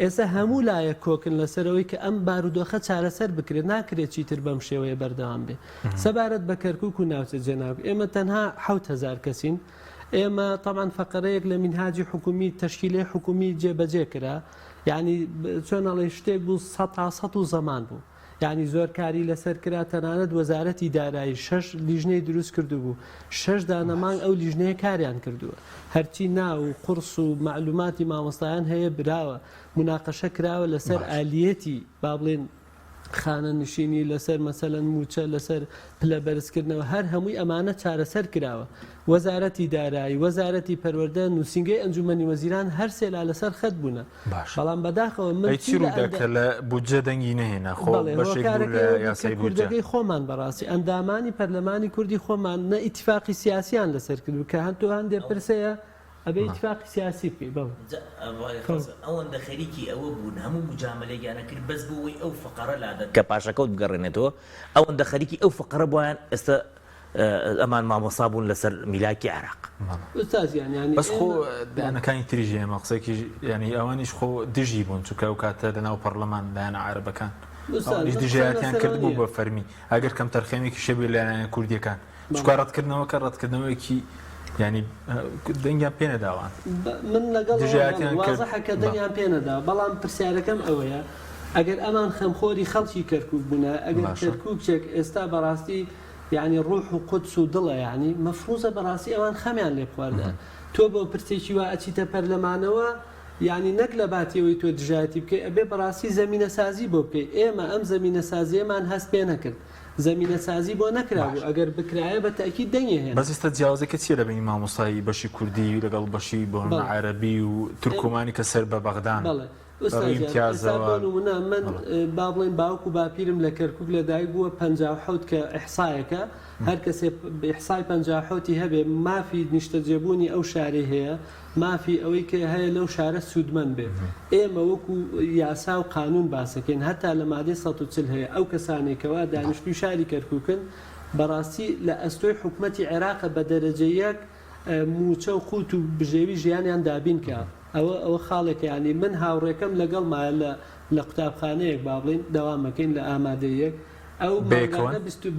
ئێستا هەموو لایە کۆکن لەسەرەوەی کە ئەم بارودۆخە چارەسەر بکرێت ناکرێت چیتر بەم شێوەیە بەردەوام بێ سەبارەت بە کەرکووک و ناوچە جێناوک ئێمە تەنها 7,000 کەسین ئێمە طبعاً فقرەیەک لە منهاجی حکومی تشکیلەی حکومی جێبەجێ کرا یعنی چۆنەڵێ شتێک بوو 100 زەمان بوو یعنی زۆر کاری لەسەر کرا تەنانەت وەزارەتی دارایی 6 لیژنەی دروست کردو بوو 6 دانەمان ئەو لیژنەیە کاریان کردووە هەرچی ناو و قورس و معلوماتی مامۆستایان هەیە براوە مناقەشە کراوە لەسەر ئالیەتی با بڵێن خانە نشینی لەسەر مەسەلەن موچە لەسەر پلە بەرزکردنەوە هەر هەمووی ئەمانە چارەسەر کراوە وەزارەتی دارایی وەزارەتی پەروەردە نووسنگەی ئەنجومەنی وەزیران هەر سێلا لەسەر خەت بوونە بەڵام بەداخەوە من چیرودەکە لە بودجە دەنگی نەهێنا خۆ کوردەکەی خۆمان بەڕاستی ئەندامانی پەرلەمانی کوردی خۆمان نە ئیتیفاقی سیاسیان لەسەر کردو کە هەندێک پرسەیە ئەبێ ئیتفاقی سیاسی بکەی بەڵێ ئەوەندە خەریکی ئەوە بوون هەموو مجاملەیانە کرد بەس بۆەوەی ئەو فقەرە لادەن کە پاشەکەوت بگەڕێنێتەوە ئەوەندە خەریکی ئەو فقەرە بۆیان ئێستا ئەمان مامۆسا بوون لەسەر میلاکی عێراق بەس خۆ دایانەکانی تریژی ئێمە قسێکی ینی ئەوانیش خۆ دژی بوون چونکە ئەو کاتە لەناو پەرلەمان لایەنە عەرەبەکان دژایەتیان کرد بوو بە فەرمی ئەگەر کەم تەرخەمێکی شەبێ لایەنە کوردیەکان چونکە ڕەتکردنەوەکە ڕەتکردنەوەیەکی ینی دەنگیان پێ نەداوان من لەگەڵ وازەحەکە دەنگیان پێ نەدا بەڵام پرسیارەکەم ئەوەیە ئەگەر ئەمان خەمخۆری خەڵکی کەرکووک بوونە ئەگەر کەرکووکێک ئێستا بەڕاستی یعنی ڕوح و قودس و دڵە یعنی مەفروزە بەڕاستی ئەوان خەمیان لێ خواردە تۆ بۆ پرسێکی وا ئەچیتە پەرلەمانەوە یعنی نەک لە باتیەوەی تۆ دژایەتی بکەی ئەبێ بەڕاستی زەمینە سازی بۆ بکەی ئێمە ئەم زەمینە سازیەمان هەست پێ نەکرد زەمینە سازی بۆ نەکرابوو ئەگەر بکرایە بە تاکید دەنگێ هێن بەس ئێستا جیاوازەکە چیە لەبینی مامۆستایی بەشی کوردی لەگەڵ بەشی بۆ عەرەبی و تورکۆمانی کە سەر بە بەغدان بەڵێ ئێستا من با بڵێن باوکو باپیرم لە کەرکووک لەدایک بووە 57 کە ئیحسایەکە هەر کەسێ ئیحسای 57 هەبێ مافی نیشتەجێبوونی ئەو شارەی هەیە مافی ئەوەی کە هەیە لەو شارە سوودمەند بێ ئێمە وەکو یاسا و قانون باسەکەین هەتا لە مادەی 140 هەیە ئەو کەسانێکەوە دانیشتوی شاری کەرکووکن بەڕاستی لە ئەستۆی حکوومەتی عێراقە بە دەرەجەیەک موچە و قوت و بژێوی ژیانیان دابین کە ئەوە خاڵێک ینی من هاوڕێکەم لەگەڵ مایە لە قوتابخانەیەک با بڵین دەوامەکەین لە ئامادەیەک ئەو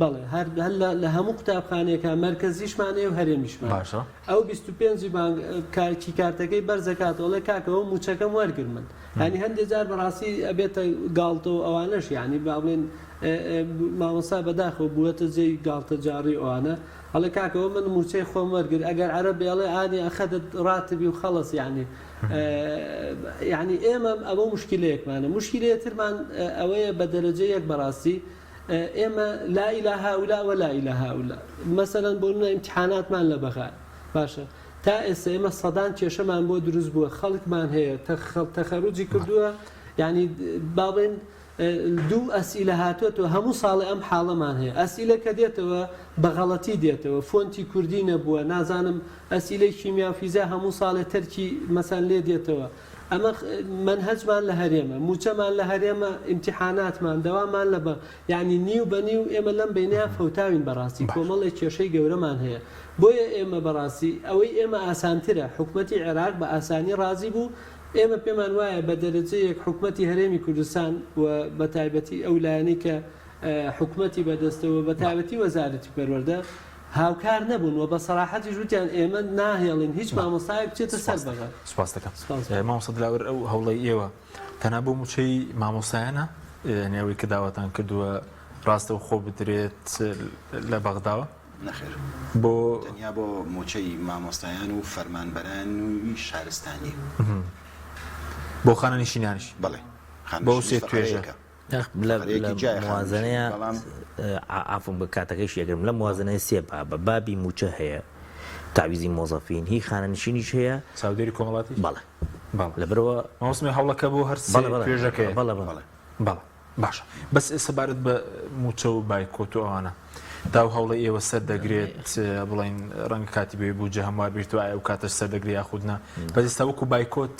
بڵێ هەر لە هەموو قوتابخانەیەکە مەرکەزیشمانەیە و هەرێمیشمان ئەو 25 کارکی کارتەکەی بەرزەکاتەوەڵێ کاکەەوە موچەکەم وەرگر من ینی هەندێک جار بەڕاستی ئەبێتە گاڵتەوە ئەوانەش ینی با بڵێن مامۆستا بەداخەوە بووەتە جێی گاڵتە جاڕی ئەوانە هەڵێ کاکەەوە من موچەی خۆم وەرگر ئەگەر عەرە بێڵێ ئانی ئەخەدت ڕاتبی و خەڵەس ینی ئێمە ئەوە مشکلەیەکمانە مشکلەترمان ئەوەیە بە دەرەجەیەک بەڕاستی ئێمە لا ئیلا هاولا و لا ئیلا هاولا مەسەلەن بۆ منە ئیمتحاناتمان لە بەخار باشە تا ئێستا ئێمە سەدان کێشەمان بۆ دروست بووە خەڵکمان هەیە تەخەروجی کردووە ینی باڵێن دوو ئەسئیلە هاتوێتەوە هەموو ساڵی ئەم حاڵەمان هەیە ئەسئیلە کە دێتەوە بەغەڵەتی دێتەوە فۆنتی کوردی نەبووە نازانم ئەسئیلەی کیمیا و فیزا هەموو ساڵێ تەرکی مەسەن لێ دێتەوە ئەمە منهەجمان لە هەرێمە موچەمان لە هەرێمە ئیمتیحاناتمان دەوامان لە بە یعنی نیو بە نیو ئێمە لەم بینیان فەوتاوین بەڕاستی کۆمەڵی کێشەی گەورەمان هەیە بۆیە ئێمە بەڕاستی ئەوەی ئێمە ئاسانترە حکوومەتی عێراق بە ئاسانی ڕازی بوو ئێمە پێمان وایە بە دەرەجەیەک حکوومەتی هەرێمی کوردستان و بە تایبەتی ئەو لایەنی کە حکوومەتی بەدەستەوە بە تایبەتی وەزارەتی پەروەردە هاوکار نەبوون و بە سەراحەتی ژووتیان ئێمە ناهێڵین هیچ مامۆستایەک بچێتە سەر بەغا سپاس دەکەم مامۆستا دلاوەر ئەو هەوڵی ئێوە تەنها بۆ موچەی مامۆستایانە نێوەی کە داواتان کردووە ڕاستە و خۆ بدرێت لە بەغداوە نەخێر بۆ تەنیا بۆ موچەی مامۆستایان و فەرمانبەران و شارستانی بۆ خانەنشینانیش بڵێ بۆ سێ توێژەکە موازنەیە ئافم بە کاتەکەیش یەگرم لە موازنەیە سێ بە بابی موچە هەیە تعویزی مۆزەفین هی خانەنشینیش هەیە چاودێری کۆمەڵاتی بەڵێ لەبەرەوە مامۆسمی هەوڵەکە بۆ هەر سێ توێژەکەیە بەڵێ باشە بەس ئێستا بارەت بە موچە و بایکۆت و ئەوانە داو هەوڵە ئێوە سەر دەگرێت بڵین ڕەنگە کاتی بێ بووجە هەموار بیرتوە ئەو کاتەش سەر دەگری یاخودنا بەس ئێستا وەکو بایکۆت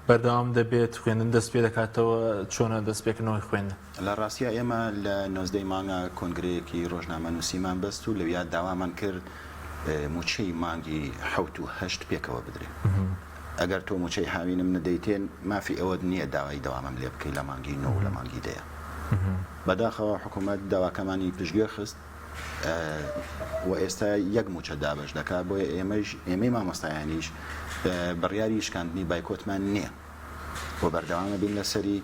بەردەوام دەبێت خوێندن دەست پێ دەکاتەوە چۆنە دەست پێکردنەوەی خوێندن لە ڕاستیە ئێمە لە 19 مانگە کۆنگرەیەکی ڕۆژنامە نووسیمان بەست و لەویا داوامان کرد موچەی مانگی 7 و 8 پێکەوە بدرێت ئەگەر تۆ موچەی هاوینم نەدەیتێن مافی ئەوە نییە داوای دەوامم لێ بکەی لە مانگی 9 لە مانگی دەیە بەداخەوە حکوومەت داواکەمانی پشتگوێ خست و ئێستا یەک موچە دابش دەکات بۆیە ئێمەی مامۆستایانیش بڕیاری شکاندنی بایکۆتمان نییە و بەردەوامە بین لەسەری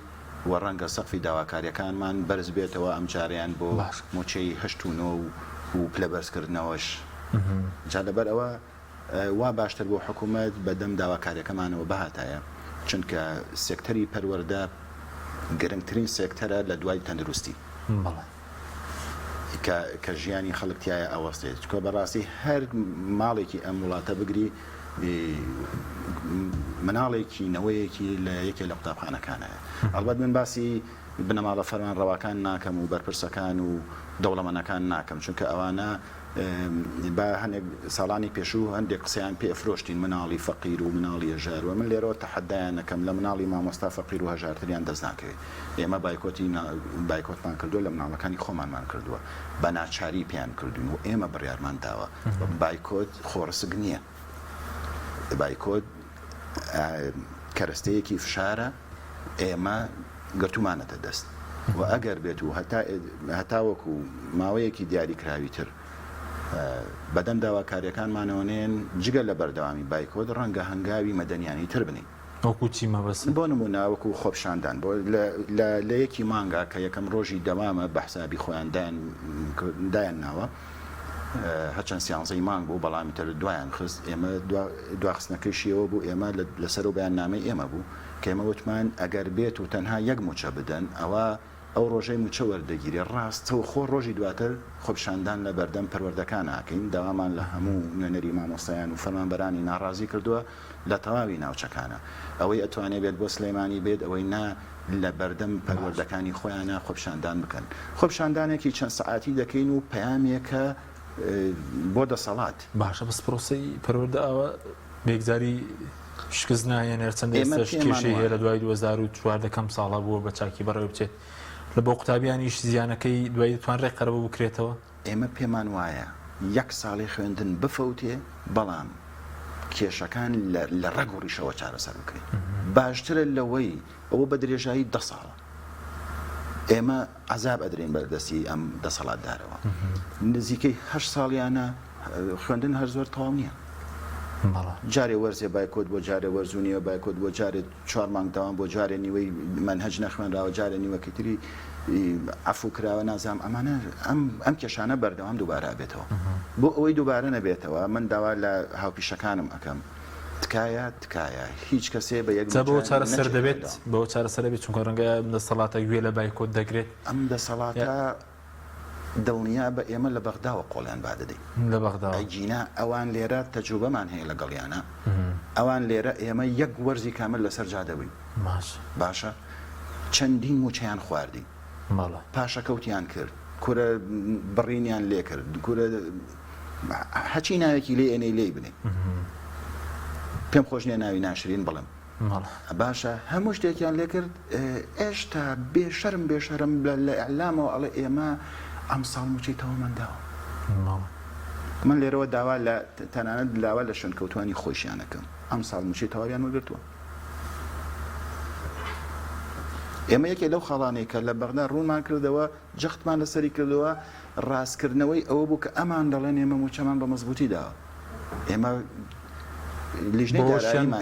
و ڕەنگە سەقفی داواکاریەکانمان بەرز بێتەوە ئەم جاریان بۆ موچەی 8 و 9 و پلەبەرزکردنەوەش جا لەبەر ئەوە وا باشتر بۆ حکوومەت بەدەم داواکاریەکەمانەوە بەهاتایە چونکە سێکتەری پەروەردە گرنگترین سێکتەرە لە دوای تەندروستی کە ژیانی خەڵکتیایە ئەوەستێت چکۆ بەڕاستی هەر ماڵێکی ئەم وڵاتە بگری مناڵێکی نەوەیەکی لە یەکێ لە قوتابخانەکانەیە ئەڵبەت من باسی بنەماڵە فەرمان ڕەواکان ناکەم و بەرپرسەکان و دەوڵەمەنەکان ناکەم چونکە ئەوانە با هەندێک ساڵانی پێشوو هەندێک قسەیان پێفرۆشتین مناڵی فەقیر و مناڵی هەژار و من لێرەوە تەحەدایانەکەم لە مناڵی مامۆستا فەقیر و هەژارتریان دەست ناکەوێت ئێمە بایکۆتمان کردووە لە مناڵەکانی خۆمانمان کردووە بە ناچاری پێیان کردوین و ئێمە بڕیارمان داوە بایکۆت خۆڕسک نییە بایکۆت کەرەستەیەکی فشارە ئێمە گرتومانەتە دەست و ئەگەر بێت و هەتاوەکو ماوەیەکی دیاریکراوی تر بەدەم داواکاریەکانمانەوەنێن جگە لە بەردەوامی بایکۆت ڕەنگە هەنگاوی مەدەنیانی تر بنین وەکو چی مەبەست بۆ نموناوەکو خۆپشاندان بۆ لە یەکی مانگا کە یەکەم ڕۆژی دەوامە بە حسابی خۆیان دایان ناوە هەچەند سیانزەی مانگ بوو بەڵامی تر دوایان خست ئێمە دواخستنەکەیشیەوە بوو ئێمە لەسەر و بەیان نامەی ئێمە بوو کە ئێمە وتمان ئەگەر بێت و تەنها یەک موچە بدەن ئەوە ئەو ڕۆژەی موچە وەردەگیری ڕاستەوە خۆ ڕۆژی دواتر خۆپشاندان لە بەردەم پەروەردەکان ناکەین داوامان لە هەموو نوێنەری مامۆستایان و فەرمانبەرانی ناڕازی کردووە لە تەواوی ناوچەکانە ئەوەی ئەتوانێت بێت بۆ سلەیمانی بێت ئەوەی نا لە بەردەم پەروەردەکانی خۆیانە خۆپشاندان بکەن خۆپشاندانێکی چەند سەعاتی دەکەین و پەیامێکە بۆ دەسەڵات باشە بەس پرۆسی پەروەردە ئەوە بێگزاری شکست نایەنێ چەند ئێستاش کێشەی هەیە لە دوای 2004 کەم ساڵە بووە بە چاکی بەڕێوە بچێت لە بۆ قوتابیانیش زیانەکەی دوای دەتوان ڕێکقەرەوە بکرێتەوە ئێمە پێمان وایە یەک ساڵی خوێندن بفەوتێ بەڵام کێشەکان لە ڕێگ و ڕیشەوە چارەسەر بکرێت باشترە لەوەی ئەوە بە درێژایی 10 ساڵە ئێمە عەزاب ئەدرێن بەردەستی ئەم دەسەڵاتدارەوە نزیکەی 8 ساڵیانە خوێندن هەر زۆر تەواو نییە جارێ وەرزێ بایکۆت بۆ جارێ وەرزونیە بایکۆت بۆ جارێت 4 مانگ داوام بۆ جارێ نیوەی منهەج نەخوێنراوە جارێ نیوەکەی تری عەفو کراوە نازام ئەمانە ئەم کێشانە بەردەوام دووبارە بێتەوە بۆ ئەوەی دووبارە نەبێتەوە من داوا لە هاوپیشەکانم ئەەکەم تکایە هیچ کەسێ بە یەک بۆ چارەسەر دەبێت بۆ چارەسەر بێت چونکە ڕەنگە دەسەڵاتە گوێ لە بایکۆت دەگرێت ئەم دەسەڵاتە دڵنیا بە ئێمە لە بەغداوە قۆڵیان بادەدەین لە بەغدا ئەیجینا ئەوان لێرە تەجروبەمان هەیە لەگەڵیانە ئەوان لێرە ئێمە یەک وەرزی کامل لەسەر جادەبووین باشە چەندین موچەیان خواردی پاشەکەوتیان کرد کورە بڕینیان لێ کرد کورە هەچی ناوێکی لێ ئێنەی لێی بنێ پێم خۆش نییە ناوی ناشرین بڵم باشە هەموو شتێکیان لێ کرد ئێشتا بێشەرم لە ئەعلامەوە ئەڵێ ئێمە ئەم ساڵ موچەی تەوەمەنداوە من لێرەوە داوا لە تەنانەت لاوە لە شوێنکەوتوانی خۆشیانەکەم ئەم ساڵ موچەی تەواویان وەرگرتووە ئێمە یەکێ لەو خاڵانەی کە لە بەغدا ڕوونمان کردەوە جەختمان لەسەری کردەوە ڕاستکردنەوەی ئەوە بوو کە ئەمان دەڵێن ئێمە موچەمان بە مەزبوطی داوە ئێمە لیژنەی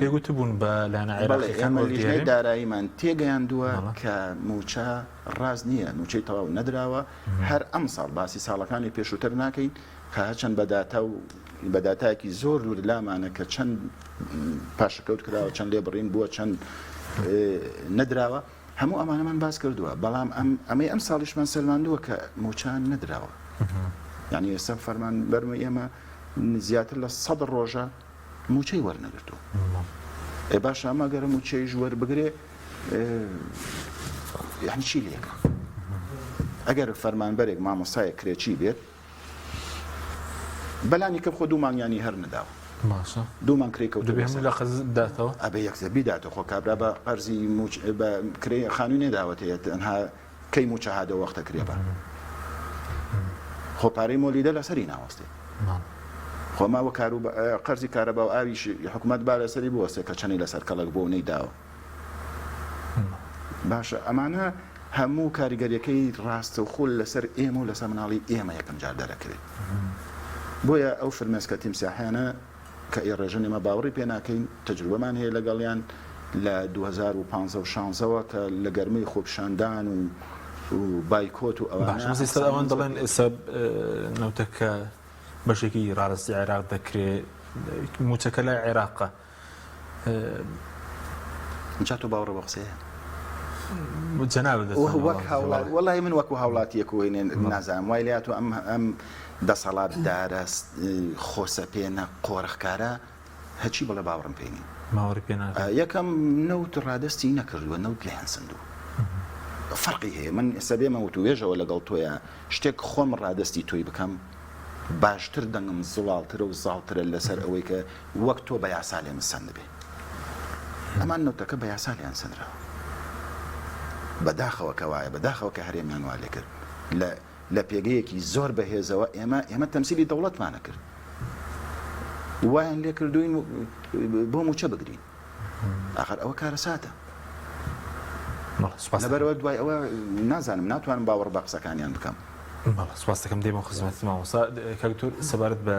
پێگوت بوون بە لایەنە عێراقیەکان لیژنەی داراییمان تێگەیاندووە کە موچە ڕاست نییە موچەی تەواو نەدراوە هەر ئەم ساڵ باسی ساڵەکانی پێشووتر ناکەین کە چەند بەداتایەکی زۆر دوور لامانە کە چەند پاشەکەوت کراوە چەند لێبڕین بووە چەند نەدراوە هەموو ئەمانەمان باس کردووە بەڵام ئەمەی ئەم ساڵیشمان سەلماندووە کە موچان نەدراوە یعنی ئێستا فەرمان بەرمە ئێمە زیاتر لە 100 ڕۆژە موچەی وەرنەگرتووە باش ئەمە گەرە موچەیش وەربگرێ یعنی چی لێکە ئەگەر فەرمانبەرێک مامۆستایە کرێکی بێت بەلانی کە خۆ دوو مانگیانی هەر نەداوە دوو مانگ کرێ کەوتو لە قەرز بداتەوە ئەبێ یەکسە بیداتەوە خۆ کابرا بە قەرزی بە کرێ خانووی نێداوەت هەیە تەنها کەی موچە هادە وەختە کرێ بە خۆ پارەی مۆلیدە لەسەری ناوەستێ خۆما وە قەرزی کارەبا و ئاویش حکوومەت با لەسەری بوەستێ کە چەنەی لەسەر کەڵک بۆ نەیداوە باشە ئەمانە هەموو کاریگەریەکەی ڕاستە و خۆل لەسەر ئێمە و لەسەر مناڵی ئێمە یەکەم جار دەرەکرێت بۆیە ئەو فرمێسکە تیمساحیانە کە ئێڕێژن ئێمە باوەڕی پێ ناکەین تەجروبەمان هەیە لەگەڵیان لە 2015 کە لە گەرمەی خۆپشاندان و بایکۆت و ئەوان دەڵێن ئێستا نەوتەکە بەشێکی ڕاڕستی عێراق دەکرێت موچەکە لای عێراقە جا تۆ باوەڕە بە قسەیە جەنابەت وەڵی من وەکو هاوڵاتیەک وێنێ نازانم وای لات و ئەم دەسەڵات دارە خۆسەپێنە قۆرخکارە هەچی بەڵێ باوەڕم پێینی باوەڕی پێ یەکەم نەوت ڕادستی نەکردووە نەوت لێیان سندوو فەرقی هەیە من ئێستا بێمە وتوێژەوە لەگەڵ تۆیە شتێک خۆم ڕادستی تۆی بکەم باشتر دەنگم زڵالترە و زاڵترە لەسەر ئەوەی کە وەک تۆ بە یاسا لێمە سند بێ ئەمان نەوتەکە بە یاسا لیان سندراوە بەداخەوە کە وایە بەداخەوە کە هەرێمیان وا لێ کرد لە پێگەیەکی زۆر بەهێزەوە ئێمە تەمسیلی دەوڵەتمانە کرد وایان لێ کردوین بۆ موچە بگرین ئاخر ئەوە کارەساتە لەبەرەوە دوای ئەوە نازانم ناتوانم باوەڕ بە قسەکانیان بکەم سپاس دەکەم دێمە خزمەتی مامۆستا کاکتۆر سەبارەت بە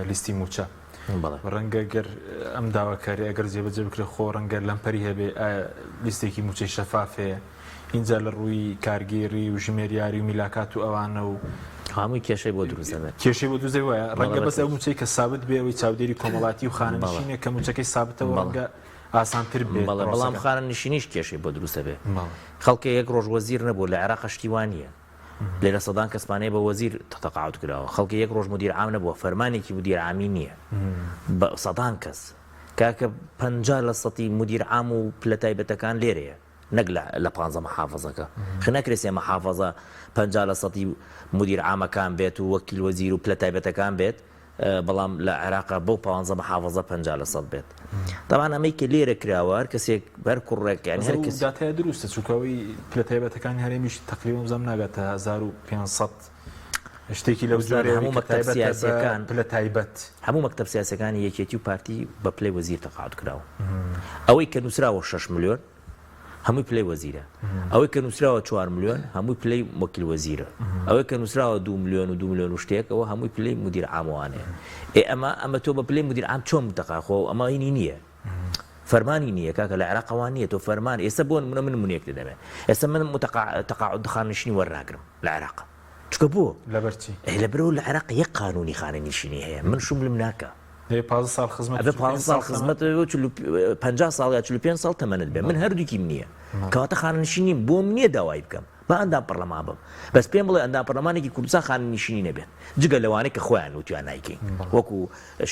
لیستی موچە ڕەنگە گەر ئەم داواکاری ئەگەر جێبەجێ بکرێت خۆ ڕەنگە لەمپەری هەبێ لیستێکی موچەی شەفافەیە اینجا لە ڕووی کارگێری و ژمێریاری و میلاکات و ئەوانە و هەمووی کێشەی بۆ دروست دەبێت کێشەی بۆ دروست وایە ڕەنگە بەس ئەو موچەی کە سابت بێ ئەوەی چاودێری کۆمەڵاتی و خانەنشینێک کە موچەکەی سابتەوە ڕەنگە ئاسانتر بێت بەڵام خانە نشینیش کێشەی بۆ دروستە بێ خەڵکی یەک ڕۆژ وەزیر نەبوو لە عێراق شتیوانیە لێرە سەدان کەسمانەیە بە وەزیر تەقاعد کراوە خەڵکی یەک ڕۆژ مدیر عام نەبووە فەرمانێکی مدیر عامی نییە بە سەدان کەس کاکە 50% مدیر عام و پلە تایبەتەکان لێرەیە نەک لە 15 محافظەکە خنەکرێ سێ محافظە 50% مدیر عامەکان بێت و وەکیل وەزیر و پلە تایبەتەکان بێت بەڵام لە عێراقا بۆ 15 محافظە 50% بێت طبعا ئەمەی کە لێرە کراوە هەر کەسێک بەر کوڕێک یعنی هەر کەس داتای دروستە چووکەوەی پلە تایبەتەکانی هەرێمیش تقریبا زەم ناگاتە 1500 شتێکی لەو جۆرە هەموو مەکتەب سیاسیەکان پلە تایبەت هەموو مەکتەب سیاسەکانی یەکێتی و پارتی بە پلەی وەزیر تەقاعد کراوە ئەوەی کە نووسراوە 6 ملیۆن هەمووی پلەی وەزیرە ئەوەی کە نووسراوە 4 ملیۆن هەمووی پلەی وەکیل وەزیرە ئەوەی کە نووسراوە 2 ملیۆن و 2 ملیۆن و شتێک ئەوە هەمووی پلەی مدیر عاموانەیە ئەمە تۆ بە پلەی مدیر عام چۆن متەقاخۆ ئەمە هینی نییە فەرمانی نییە کاکە لە عێراقەوان نییە تۆ فەرمان ئێستا بۆ من نمونەیەک دەدەمێ ئێستا من تەقاعد خانەشینی وەرناگرم لە عێراق چکە بۆ لەبەرچی لەبەرەوە لە عێراق یەک قانونی خانەنشینی هەیە من شوملم ناکە 15 ساڵ خزمەت 15 ساڵ خزمەت 50 ساڵ یا 45 ساڵ تەمەنت بێ من هەردووکیم نییە کەواتە خانەنشینیم بۆم نییە داوای بکەم بە ئەندام پەرلەمان بم بەس پێم بڵێ ئەندام پەرلەمانێکی کوردستان خانەنشینی نەبێت جگە لەوانەیە کە خۆیان وتیان نایکەین وەکو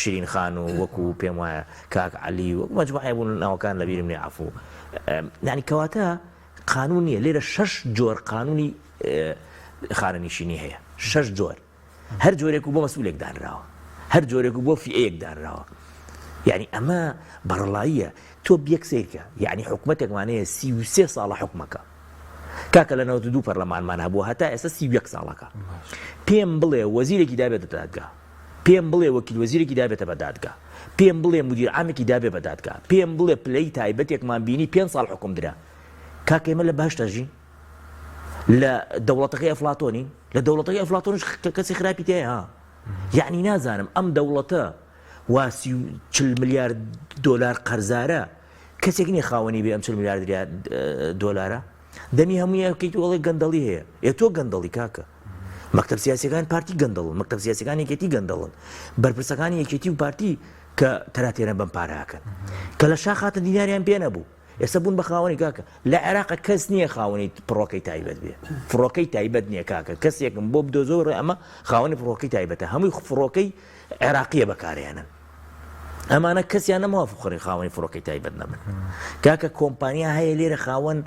شیرین خان و وەکو پێم وایە کاک عەلی و مەجموعەیە بوون ناوەکان لەبیرم نییە عەفو یعنی کەواتە قانون نییە لێرە 6 جۆر قانونی خانەنشینی هەیە 6 جۆر هەر جۆرێک و بۆ مەسئولێک دانراوە هەر جۆرێک و بۆ فیئەیەک دانراوە یعنی ئەمە بەڕڵاییە تۆ بیەک سیرکە یعنی حکومەتێکمانەیە 33 ساڵە حکومەکە کاکە لە 92 پەرلەمانمان هەبووە هەتا ئێستا 31 ساڵەکە پێم بڵێ وەزیرێکی دابێتە دادگا پێم بڵێ وەکیل وەزیرێکی دابێتە بە دادگا پێم بڵێ مدیر عامێکی دابێ بە دادگا پێم بڵێ پلەی تایبەتێکمان بینی 5 ساڵ حکم درا کاکە ئێمە لە باشتە ژین لە دەوڵەتەکەی ئەفلاتۆنین لە دەوڵەتەکەی ئەفلاتۆنش کەسی خراپی تێ ها یعنی نازانم ئەم دەوڵەتە وا 40 ملیارد دۆلار قەرزارە کەسێک نییە خاوەنی بێ ئەم 40 ملیارد دۆلارە دەمی هەمووی کەیت وڵی گەندەڵی هەیە تۆ گەندەڵی کاکە مەکتەب سیاسیەکان پارتی گەندەڵن مەکتەب سیاسیەکان یەکێتی گەندەڵن بەرپرسەکانی یەکێتی و پارتی کە تەراتێنە بەم پاراکەن کە لە شاخاتە دیناریان پێ نەبوو ئێستا بوون بە خاوەنی کاکە لە عێراق کەس نییە خاوەنی فڕۆکەی تایبەت بێ فڕۆکەی تایبەت نییە کاکە کەسێکم بۆ بدۆزۆڕێ ئەمە خاوەنی فڕۆکەی تایبەتە هەمووی فڕۆکەی عێراقیە بەکارێنن ئەمانە کەسیان نەمەوافق خوڕی خاوەنی فڕۆکەی تایبەت نەبن کاکە کۆمپانیا هەیە لێرە خاوەن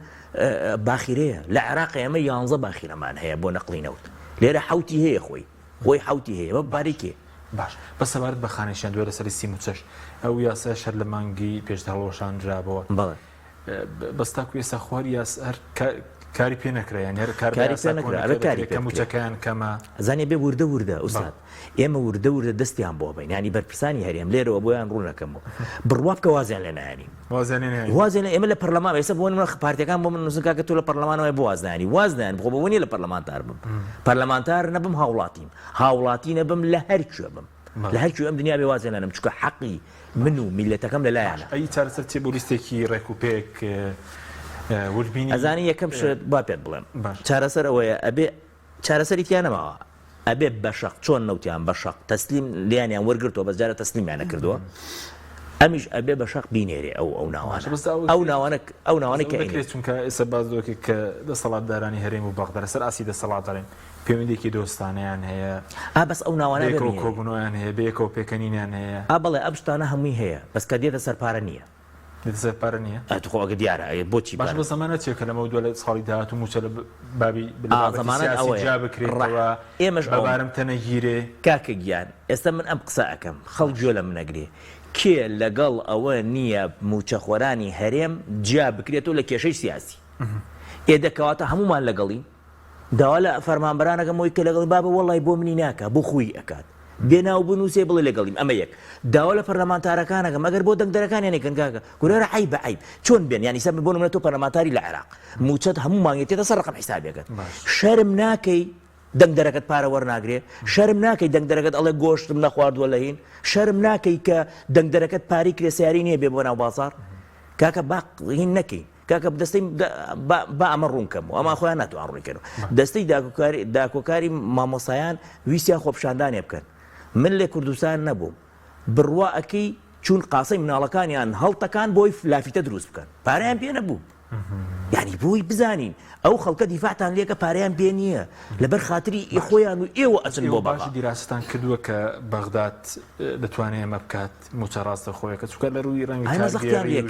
باخیرەیە لە عێراق ئێمە 11 باخیرەمان هەیە بۆ نەقلی نەوت لێرە حوتی هەیە خۆی حوتی هەیە بە باریکێ باش بە سەبارەت بە خانەشیان دوێ لەسەری سیم و چەش ئەو یاسا شەر لە مانگی پێشدا هەڵۆشانرابەوە بەڵێ بەستاکو ئێستا خوار یاس هەر کاری پێ نەکرایان هەر کاری پێ نەکرا کاری کە موچەکەیان کەمە زانێ بێ وردە ئوستاد ئێمە وردە دەستیان بۆ بین ینی بەرپرسانی هەرێم لێرەوە بۆیان ڕوونەکەمەوە بڕوا بکە وازیان لێ نایانی وازێن ئێمە لە پەرلەمان ئێستا بۆ من پارتیەکان بۆ من نووسکا کە تۆ لە پەرلەمانەوەی بۆ وازدانی وازدان بخۆ بۆ نیە لە پەرلەمانتار بم پەرلەمانتار نەبم هاوڵاتی نەبم لە هەرکوێ بم لە هەرکوێ ئەم دنیا بێ وازێن لەنم چکە حەقی من و میلەتەکەم لەلایەنە ئەی چارەسەر چێ بۆ لیستێکی ڕێکوپێک ئەزانی یەکەم شت با پێت بڵێم چارەسەر ئەوەیە ئەبێ چارەسەری تیانەماوە ئەبێ بەشق چۆن نەوتیان بەشق تەسلیم لیانیان وەرگرتەوە بەس جارە تەسلیمیان نەکردووە ئەمیش ئەبێ بەشق بینێرێ ئەو ناوانە کە چونکە ئێستا باز دۆکێک کە دەسەڵاتدارانی هەرێم و بەغداد سەر ئاسی دەسەڵاتدارین پەیوەندێکی دۆستانەیان هەیە بەس ئەو ناوانە کۆبوونەوەیان هەیە بەیەکەوە پێکەنینیان هەیە بەڵێ ئەم شتانە هەمووی هەیە بەس کە دێتە سەرپارە نییە سەرپارە نییە خۆ ئەگە دیارە بۆچی باش بە زەمانە چێکە لەمە دووە لە ساڵی داهات و موچە لە بابی جا بکرێتەوە ئێمەش بەبارم تەنەگیرێ کاکە گیان ئێستا من ئەم قسە ئەەکەم خەڵک گوێ لە منەگرێ کێ لەگەڵ ئەوە نییە موچەخۆرانی هەرێم جا بکرێتەوە لە کێشەی سیاسی ئێدەکەواتە هەمومان لەگەڵی داوا لە فەرمانبەرانەکەمەوەی کە لەگەڵی بابە وەڵی بۆ منی ناکە بۆ خۆی ئەکات بێناو بنووسێ بڵێ لەگەڵیم ئەمە یەک داوا لە پەرلەمانتارەکانەکە مەگەر بۆ دەنگدەرەکانیان کەن کاکە گورەرە عیب بە عیب چۆن بێن ینی سەر بۆ نمونە تۆ پەرلەمانتاری لە عێراق موچەت هەموو مانگێتێتە سەر ڕقم حیسابێکت شەرم ناکەی دەنگدەرەکەت پارە وەرناگرێ شەرم ناکەی دەنگدەرەکەت ئەڵێ گۆشتم نەخواردووە لە هین شەرم ناکەی کە دەنگدەرەکەت پارەی کرێسیاری نییە بێ بۆ ناو بازار کاکە باقین نەکەی کاکە دەستەی با ئەمە ڕوونکەم و ئەمە خۆیان ناتوان ڕوونکەن دەستەی داکۆکاری مامۆسایان ویسیان خۆپشاندانێ بکەن من لێ کوردستان نەبووم بڕوا ئەەکەی چون قاسەی مناڵەکانیان هەڵتەکان بۆی لافیتە دروست بکەن پارەیان پێ نەبوو یعنی بۆی بزانین ئەو خەڵکە دیفاعتان لێکە پارەیان پێ نییە لەبەر خاتری خۆیان و ئێوە ئەچن بۆ باشی دیراستان کردووە کە بەغداد دەتوانێت ئەمە بکات موچە ڕاستە خۆیەکە چکە لە ڕووی ڕەنگی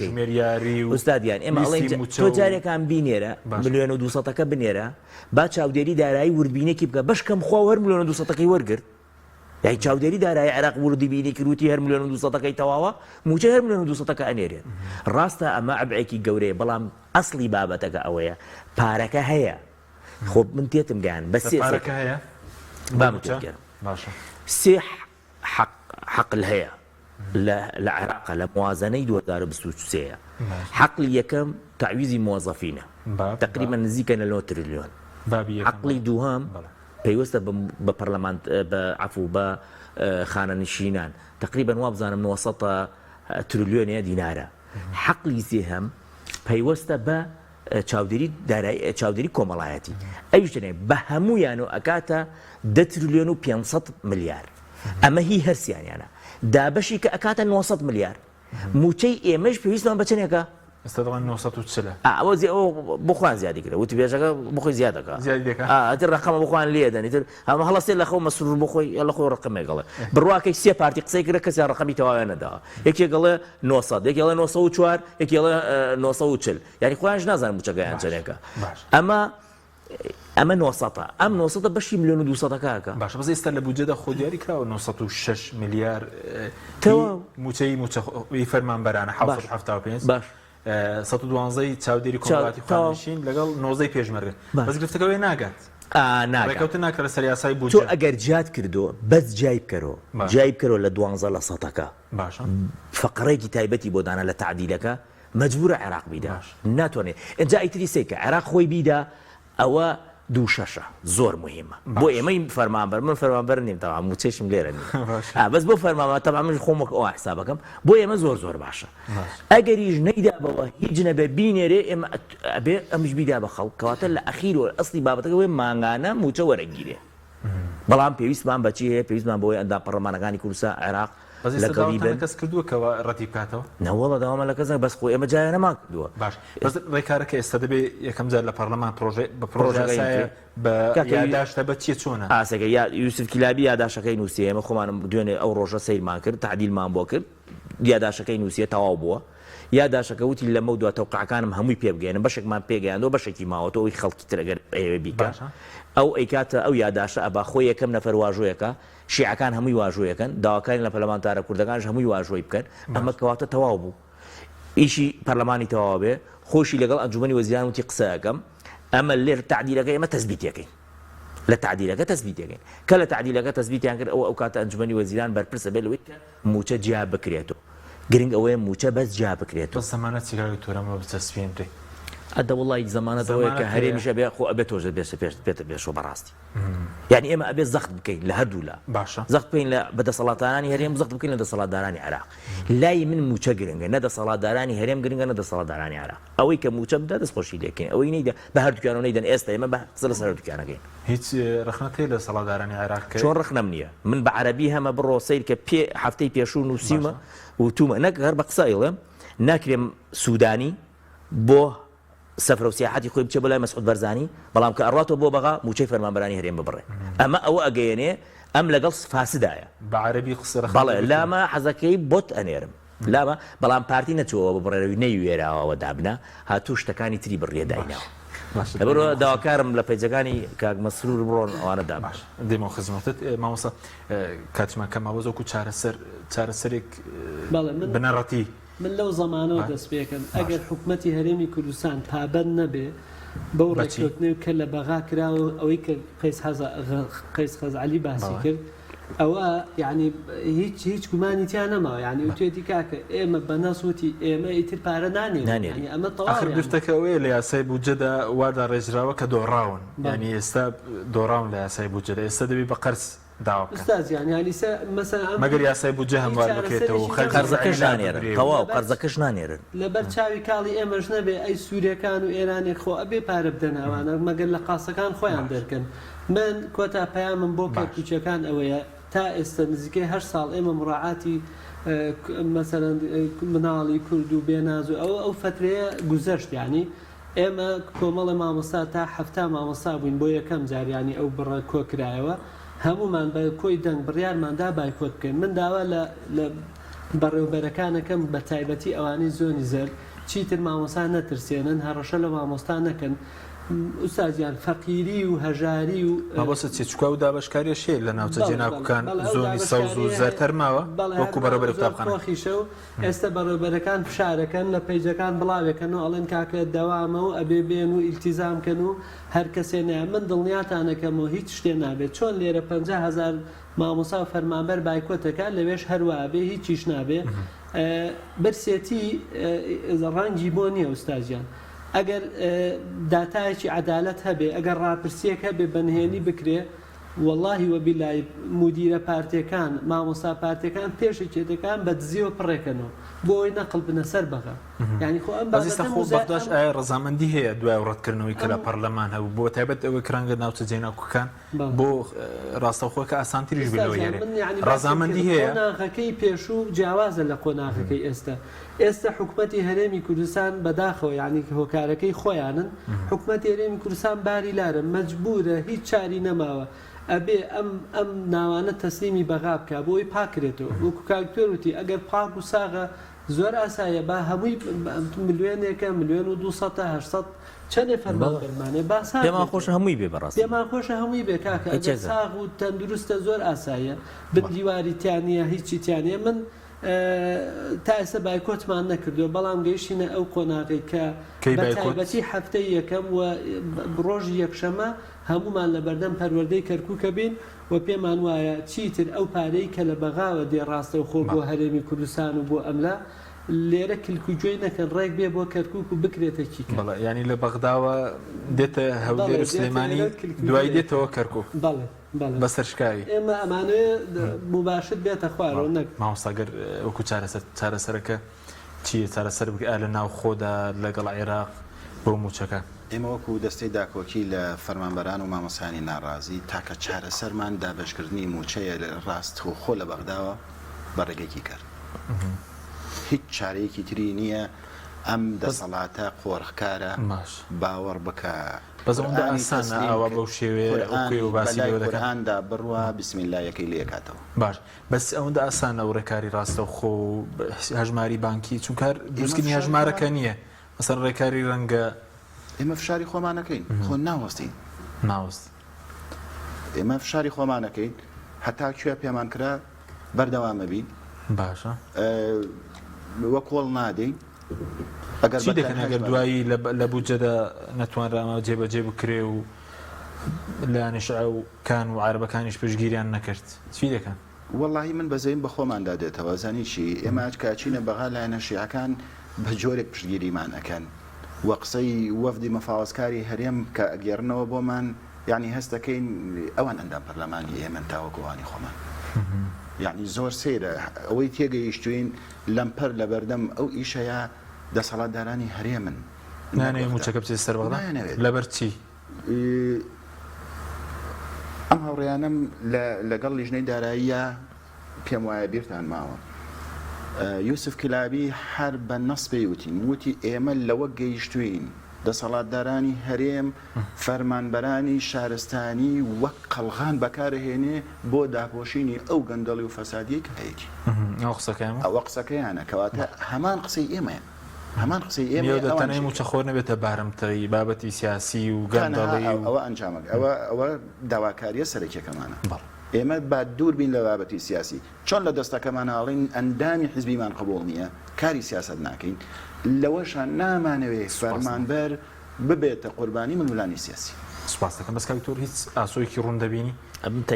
ژمێریاری و ئوستادیان ئێمە ئەڵێن تۆ جارێکان بینێرە ملیۆن و 200ەکە بنێرە با چاودێری دارایی وردبینێکی بکە بەشکەم خۆ هەر ملیۆن و 200ەکەی وەرگرت یعنی چاودێری دارایی عێراق وردی بینی کروتی هەر ملیۆن و 200ەکەی تەواوە موچە هەر ملیۆن و 200ەکە ئەنێرێت ڕاستە ئەمە عەبئێکی گەورەیە بەڵام ئەسڵی بابەتەکە ئەوەیە پارەکە هەیە خۆ من تێتم گیان بە پارەکە هەیە باشە سێ حەقل هەیە لە عێراق لە موازنەی 2023 حەقلی یەکەم تعویزی موظفینە تقریبا نزیکە لە 9 تریلیۆن حەقلی دووهەم پێویستە بە پەرلەمان عەفو بە خانەنشینان تقریبا وا بزانم 900 تریلیۆنە دینارە حەقلی سێهەم پەیوەستە بە چاودێری کۆمەڵایەتی ئەویشتێنێ بە هەمویان و ئەکاتە 10 تریلیۆن و 500 ملیار ئەمە هی هەرسیانیانە دابەشی کە ئەکاتە 900 ملیار موچەی ئێمەش پێویستمان بە چنێکە ئێستا دەڵێن 940 ئەوە بخوان زیادی کرد وتی بێژەکە بخۆی زیادەکە ئەتر ڕقەمە بخوان لێ دەن ئیتر هەمە هەڵەستێ لە خەو مەسرور بخۆی لە خۆی ڕقەمێکڵێ بڕواکەی سێ پارتی قسەی کرد کەسیان ڕقەمی تەواویان نەداوە یەکێکڵێ 900 یەکێڵێ 904 یەکێڵێ 940 یعنی خۆیانش نازانم موچەکەیان چەندێکە ئەمە 900 ئەم 900 بەشی ملیۆن و 200ەکەکە باشە بەس ئێستا لە بودجەدا خۆدیاری کراوە 906 میلیار موچەی فەرمانبەرانە 775 باش 112 چاودێری کۆمەڵاتی خانشین لەگەڵ 90 پێشمەرگە بەس گرفتەکەوەی ناگات ڕێکەوتن ناکرە سەر یاسای بودجە تۆ ئەگەر جات کردو بەس جای بکەرەوە لە 12 لە 100ەکە باشە فقڕێکی تایبەتی بۆ دانا لە تعدیلەکە مەجبورە عێراق بیدا ناتوانێت اینجا ئیتری سێکە عێراق خۆی بیدا ئەوە 2/6 زۆر مهمە بۆ ئێمەی فەرمانبەر من فەرمانبەر نیم تەوا موچەشم لێرە نیم بەس بۆ فەرمانبەر تەوا من خۆمەک ئەو حسابەکەم بۆ ئێمە زۆر باشە ئەگەریش نەیدا بەوە هیچ نەبێ بینێرێ ئێمە ئەبێ ئەمش بیدا بە خەڵک کەواتە لە ئەخیر و ئەسڵی بابەتەکە وێ مانگانە موچە وەرەگیرێ بەڵام پێویستمان بەچی هەیە پێویستمان بۆی ئەندا پەرلەمانەکانی کوردستان عێراق کەس کردووە کەەوە ڕەتی بکاتەوە نەوەڵە داوامە لە کەسە بەس خۆ ئێمە جایە نەمان کردووە باش ڕێکارەکە ئێستا دەبێ یەکەم جار لە پەرلەمان بە پرۆژەیە بە یاداشتە بە چیە چۆنە ئاسەکە یوسف کیلابی یاداشەکەی نووسێ ئێمە خۆمانم دوێنێ ئەو ڕۆژە سەیرمان کرد تعدیلمان بۆ کرد یاداشەکەی نووسێ تەواو بووە یاداشەکە وتی لەمە دووە تەوقعەکانم هەمووی پێ بگەێنن بەشێکمان پێگەیاندەوە بەشێکی ماوەتەوە ئەوی خەڵکی ترەگەر ئەوێ بیکە ئەو ئەیکاتە ئەو یاداشە ئەبا خۆی یەکەم نەفەر واژۆیەکە شیعەکان هەمووی واژۆیەکەن داواکانی لە پەرلەمانتارە کوردەکانش هەمووی واژۆی بکەن ئەمە کەواتە تەواو بوو ئیشی پەرلەمانی تەواو بێ خۆشی لەگەڵ ئەنجومەنی وەزیران وتی قسەکەم ئەمە لێر تعدیلەکە ئێمە تەثبیتەکەین لە تعدیلەکە تەثبیتەکەین کە لە تعدیلەکە تەثبیتیان کرد ئەو کاتە ئەنجومەنی وەزیران بەرپرسە بێت لەوەی موچە جیا بکرێتەوە گرنگ ئەوەیە موچە بەس جیا بکرێتەوە زەمانە چیکاری تۆرەمە بچەسپێنرێ ئەدە وڵی زەمانەتەوەی کە هەرێمیشە بێ خۆ ئەبێت تۆژە بێتە پێشەوە بەڕاستی یعنی ئێمە ئەبێت زەخت بکەین لە هەردوو لا باشە زەخت بکەین لە بەدەسەڵاتدارانی هەرێم زەخت بکەین لە دەسەڵاتدارانی عێراق لای من موچە گرنگە نە دەسەڵاتدارانی هەرێم گرنگە نە دەسەڵاتدارانی عێراق ئەوەی کە موچە بدە دەستخۆشی لێکەین ئەوەی نەیدا بە هەردووکیانەوە نەیدەن ئێستا ئێمە بە قسە لەسەر هەردووکیانەکەین هیچ ڕخنەتی لە سەڵاتدارانی عێراق چۆن ڕخنەم نییە من بە عەرەبی هەمە بڕۆ سەیر کە هەفتەی پێشوو نووسیمە و تومە نەک هەر بە قسەیڵێم ناکرێم سوودانی بۆ سەفرە و سیاحەتی خۆی بچێ بەلای مەسعود بەرزانی بەڵام کە ئەڕاتەوە بۆ بەغا موچەی فەرمانبەرانی هەرێم ببڕێ ئەمە ئەوە ئەگەیەنێ ئەم لەگەڵ فاسدایە بە عەرەبی قسە بەڵێ لامە حەزەکەی بۆت ئەنێرم لامە بەڵام پارتی نەچەوە بڕێەوەی نەیوێراوە دابنا هاتوو شتەکانی تری بڕێداینەوە لەبەرەوە داواکارم لە پەیجەکانی کاک مەسرور بڕۆن ئەوانە داباش دێمە خزمەتت مامۆستا کاتمان کەماوە زۆکو چارەسەرێک بنەڕەتی من لەو زەمانەوە دەست پێکەم ئەگەر حکوومەتی هەرێمی کوردستان پابەند نەبێ بەو ڕێککەوتنەوە کە لە بەغا کراوە ئەوەی کە قەیس خەزعەلی باسی کرد ئەوە یعنی هیچ گومانی تیان نەماوە یعنی وتێتی کاکە ئێمە بەنەسوتی ئێمە ئیتر پارە نانێن ئەمە تەواو گرفتەکە ئەوەیە لە یاسای بودجەدا وادا ڕێژراوە کە دۆڕاون ینی ئێستا دۆڕاون لە یاسای بودجەدا ئێستا دەبی بە قەرز مەگەر یاسای بودجە هەموار بکرێتەوە قەرزەکەش نانێرن تەواو قەرزەکەش نانێرن لەبەر چاوی کاڵی ئێمەش نەبێ ئەی سووریەکان و ئێرانی خۆ ئەبێ پارە بدەن ئەوانە مەگەر لە قاسەکان خۆیان دەرکەن من کۆتا پەیامم بۆ کەرکوچەکان ئەوەیە تا ئێستا نزیکەی 8 ساڵ ئێمە مڕاعاتی مەسەرەن مناڵی کورد و بێناز و ئەو فترەیە گوزەشت یعنی ئێمە کۆمەڵی مامۆستا تا 7 مامۆستا بووین بۆ یەکەم جاریانی ئەو بڕە کۆکرایەوە هەمومان بە کۆی دەنگ بڕیارماندا بایکۆت بکەین من داوا لە بەڕێوەبەرەکانەکەم بە تایبەتی ئەوانەی زۆنی زەر چیتر مامۆستا نەترسێنن هەڕەشە لە مامۆستا نەکەن ئوستازیان فەقیری و هەژاری و مەبەستە چێچکا و دابشکاریە شێ لە ناوچە جێناکوکان زۆنی سەوز و زەرتەر ماوە وەکو بەڕێوەبەر قوتابخانە و ئێستا بەڕێوەبەرەکان فشارەکەن لە پەیجەکان بڵاوێکەن و ئەڵێن کاکە دەوامە و ئەبێ بێن و ئیلتیزامکەن و هەر کەسێ نایە من دڵنیاتانەکەمەوە هیچ شتێ نابێت چۆن لێرە 50,000 مامۆسا و فەرمانبەر بایکۆتەکە لەوێش هەروە بێ هیچیش نابێ برسێتی ڕەنگی بۆ نییە ئوستازیان ئەگەر داتایەکی عەدالەت هەبێ ئەگەر ڕاپرسیەک هەبێ بەنهێنی بکرێ واللهی وەبیلای مودیرە پارتیەکان مامۆستا پارتیەکان پێشێکێتەکان بە دزیەوە پڕێکەنەوە بۆ ئەوی نەقڵ بنە سەر بەغا یعنی خۆ ئەم بەخداش ئایا ڕەزامەندی هەیە دوای ڕەتکردنەوەی کە لە پەرلەمان هەبوو بۆ تایبەت ئەوەی کرانگە ناوچە جێناکوکان بۆ ڕاستەوخۆکە ئاسانتریش بێتەوە یارێ ڕەزامەندی هەیە قۆناغەکەی پێشوو جیاوازە لە قۆناغەکەی ئێستا حکوومەتی هەرێمی کوردستان بەداخەوە یعنی هۆکارەکەی خۆیانن حکوومەتی هەرێمی کوردستان باری لارە مەجبورە هیچ چاری نەماوە ئەبێ ئەم ناوانە تەسلیمی بەغا بکە بۆی پاکرێتەوە وەکو کاکتۆر وتی ئەگەر پاک و ساغە زۆر ئاسایە با هەمووی ملیۆنێکە 1,200,800 چەندێ فەرمانبەرمانێ باسا پێمان خۆش هەمووی بێ بەڕاستی پێمان خۆشە هەمووی بێ کاکە ئەگەر ساغ و تەندروستە زۆر ئاسایە بندیواری تیانە هیچی تیانە من تا ئێستا بایکۆتمان نەکردو بەڵام گەیشتینە ئەو قۆناغی کە بەتایبەتی هەفتەی یەکەم و ڕۆژی یەکشەمە هەمومان لە بەردەم پەروەردەی کەرکووکە بین و پێمان وایە چیتر ئەو پارەی کە لە بەغاوە دێڕاستە و خۆ بۆ هەرێمی کوردستان و بۆ ئەملا لێرە کلکوگوێی نەکەن ڕێک بێ بۆ کەرکووک و بکرێتە چیکە ینی لە بەغداوە دێتە هەولێر و سلێمانی دوای دێتەوە کەرکووک بەسەرشکاوی ئێمە ئەمانەیە مباشر بێتە خوارەوە نەک مامۆستاگەر وەکو چارەسەرەکە چیە چارەسەر بکە لە ناو خۆدا لەگەڵ عێراق بۆ موچەکە ئێمە وەکو دەستەی داکۆکی لە فەرمانبەران و مامۆسانی ناڕازی تاکە چارەسەرمان دابشکردنی موچەیە ڕاست و خۆ لە بەغداوە بەڕێگەیەکی کرد هیچ چارەیەکی تری نییە ئەم دەسەڵاتە قۆڕخکارە باوەڕ بکە بەزەوەندا ئاسانە ئاوا بەو شێوێ و باسی قورئاندا بڕوا بسم الله یەکەی لێ کاتەوە باش بەس ئەوەندە ئاسانە و ڕێکاری ڕاستە و خۆ هەژماری بانکی چونکە دروستکردنی هەژمارەکە نییە مەسەڵەن ڕێکاری ڕەنگە ئێمە فشاری خۆمانەکەین خۆ ناوەستین ناوەست ئێمە فشاری خۆمانەکەین هەتا کوێ پێمان کرا بەردەوامە بین باشە وە کۆڵ نادەین چی دەکەن ئەگەر دوایی لە بودجەدا نەتوانرا جێبەجێ بکرێ و لایەنە شیعەکان و عەرەبەکانیش پشتگیریان نەکرد چی دەکەن؟ وەڵڵاهی من بەزەیم بە خۆماندا دێتەوە زانی چی ئێمە کاچینە بەغا لایەنە شیعەکان بە جۆرێک پشتگیریمان ئەەکەن وە قسەی وەفدی مەفاوەزکاری هەرێم کە ئەگەێڕنەوە بۆمان یعنی هەستەکەین ئەوان ئەندام پەرلەمانی ئێمە تاوەکوانی خۆمان یعنی زۆر سێرە ئەوەی تێگەیشتوین لەمپەر لە بەردەم ئەو ئیشەیە دەسەڵاتدارانی هەرێمن نانەوێت موچەکە بچێت سەر بەغدا لەبەر چی؟ ئەم هەوڕێیانم لەگەڵ لیژنەی داراییە پێم وایە بیرتان ماوە یوسف کلابی هەر بە نەس پێی وتی ئێمە لەوە گەیشتوین دەسەڵاتدارانی هەرێم فەرمانبەرانی شارستانی وەک قەڵغان بەکارهێنێ بۆ داپۆشینی ئەو گەندەڵی و فەسادی کە هەیەی ئەوە قسەکەیانە کەواتە هەمان قسەی ئێمەیە هەمان قسەی ئێمە دەتەنەی موچەخۆر نەبێتە بارمتەی بابەتی سیاسی و گەندەڵی ئەوە ئەنجامەکە ئەوە داواکاریە سەرەکیەکەمانە ئێمە با دوور بین لە بابەتی سیاسی چۆن لە دەستەکەماناڵین ئەندامی حیزبیمان قبول نییە کاری سیاست ناکەین لەوەشان نامانەوێت فەرمانبەر ببێتە قوربانی ملمولانی سیاسی سپاس دەکەم بەس کاکتۆر هیچ ئاسۆیەکی ڕوون دەبینی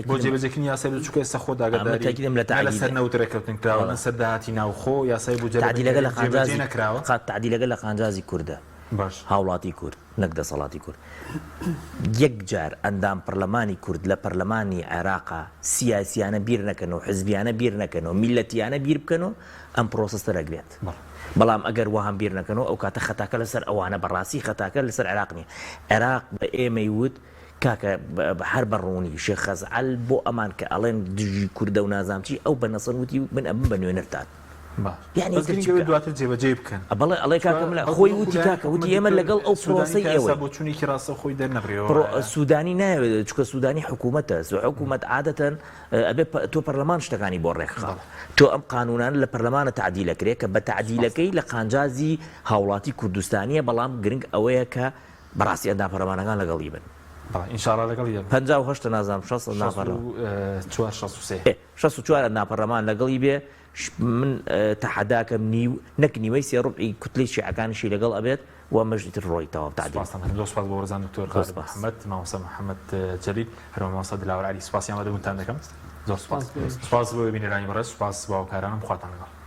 بۆ جێبەجێکردنی یاسای بچووکە ئێستا خۆ داگەداری لەسەر نەوتڕێکەوتن کراوە لەسەر داهاتی ناوخۆ یاسای بۆ جێبەجێ نەکراوە تعدیلەکە لە قانجازی کووردە باش هاوڵاتی کورد نەک دەسەڵاتی کورد یەک جار ئەندام پەرلەمانی کورد لە پەرلەمانی عێراقا سیاسیانە بیر نەکەن و حزبیانە بیر نەکەن و میلەتیانە بیر بکەن و ئەم پرۆسەسە دەگرێت بەڵام ئەگەر وەهام بیر نەکەنەوە ئەو کاتە خەتاکە لەسەر ئەوانە بەڕاستی خەتاکە لەسەر عێراق نیە عێراق بە ئێمەی وت کاکە هەر بەڕوونی شێخ خەزعەل بۆ ئەمان کە ئەڵێن دژی کوردە و نازامچی ئەو بە نەسەن وتی من ئەمن بە نوێنەرتان یعنی دواتر جێبەجێ بکەن بەڵێ ئەڵێ کاکەم لە خۆی وتی کاکە وتی ئێمە لەگەڵ ئەو پرۆسەی ئێوە بۆ چوونێکی ڕاستە خۆی دەرنەبرێەوە سوودانی ناوێت چکە سوودانی حکوومەتە حکوومەت عادەتەن ئەبێ تۆ پەرلەمان شتەکانی بۆ ڕێکخاڵ تۆ ئەم قانونان لە پەرلەمانە تعدیلەکرێت کە بە تعدیلەکەی لە قانجازی هاوڵاتی کوردستانیە بەڵام گرنگ ئەوەیە کە بەڕاستی ئەندا پەرلەمانەکان لەگەڵی بن ئینشاءالله لەگەڵ 58 نازام 64 ناپەرلەمان لەگەڵی بێ من تەحەداکەم نەک نیوەی سێ ڕوبعی کوتلەی شیعەکانیشی لەگەڵ ئەبێت و مەژیتر ڕۆی تەواو تعدیل سپاس بۆ وەرزان دکتۆر خالد محەممەد مامۆستا محەممەد جەلیل هەروە مامۆستا دلاوەر علی سپاسیان بە دەبوونتان دەکەم زۆر سپاس بۆ بینەرانی بەڕێز سپاس باوکارانم خواتان لەگەڵ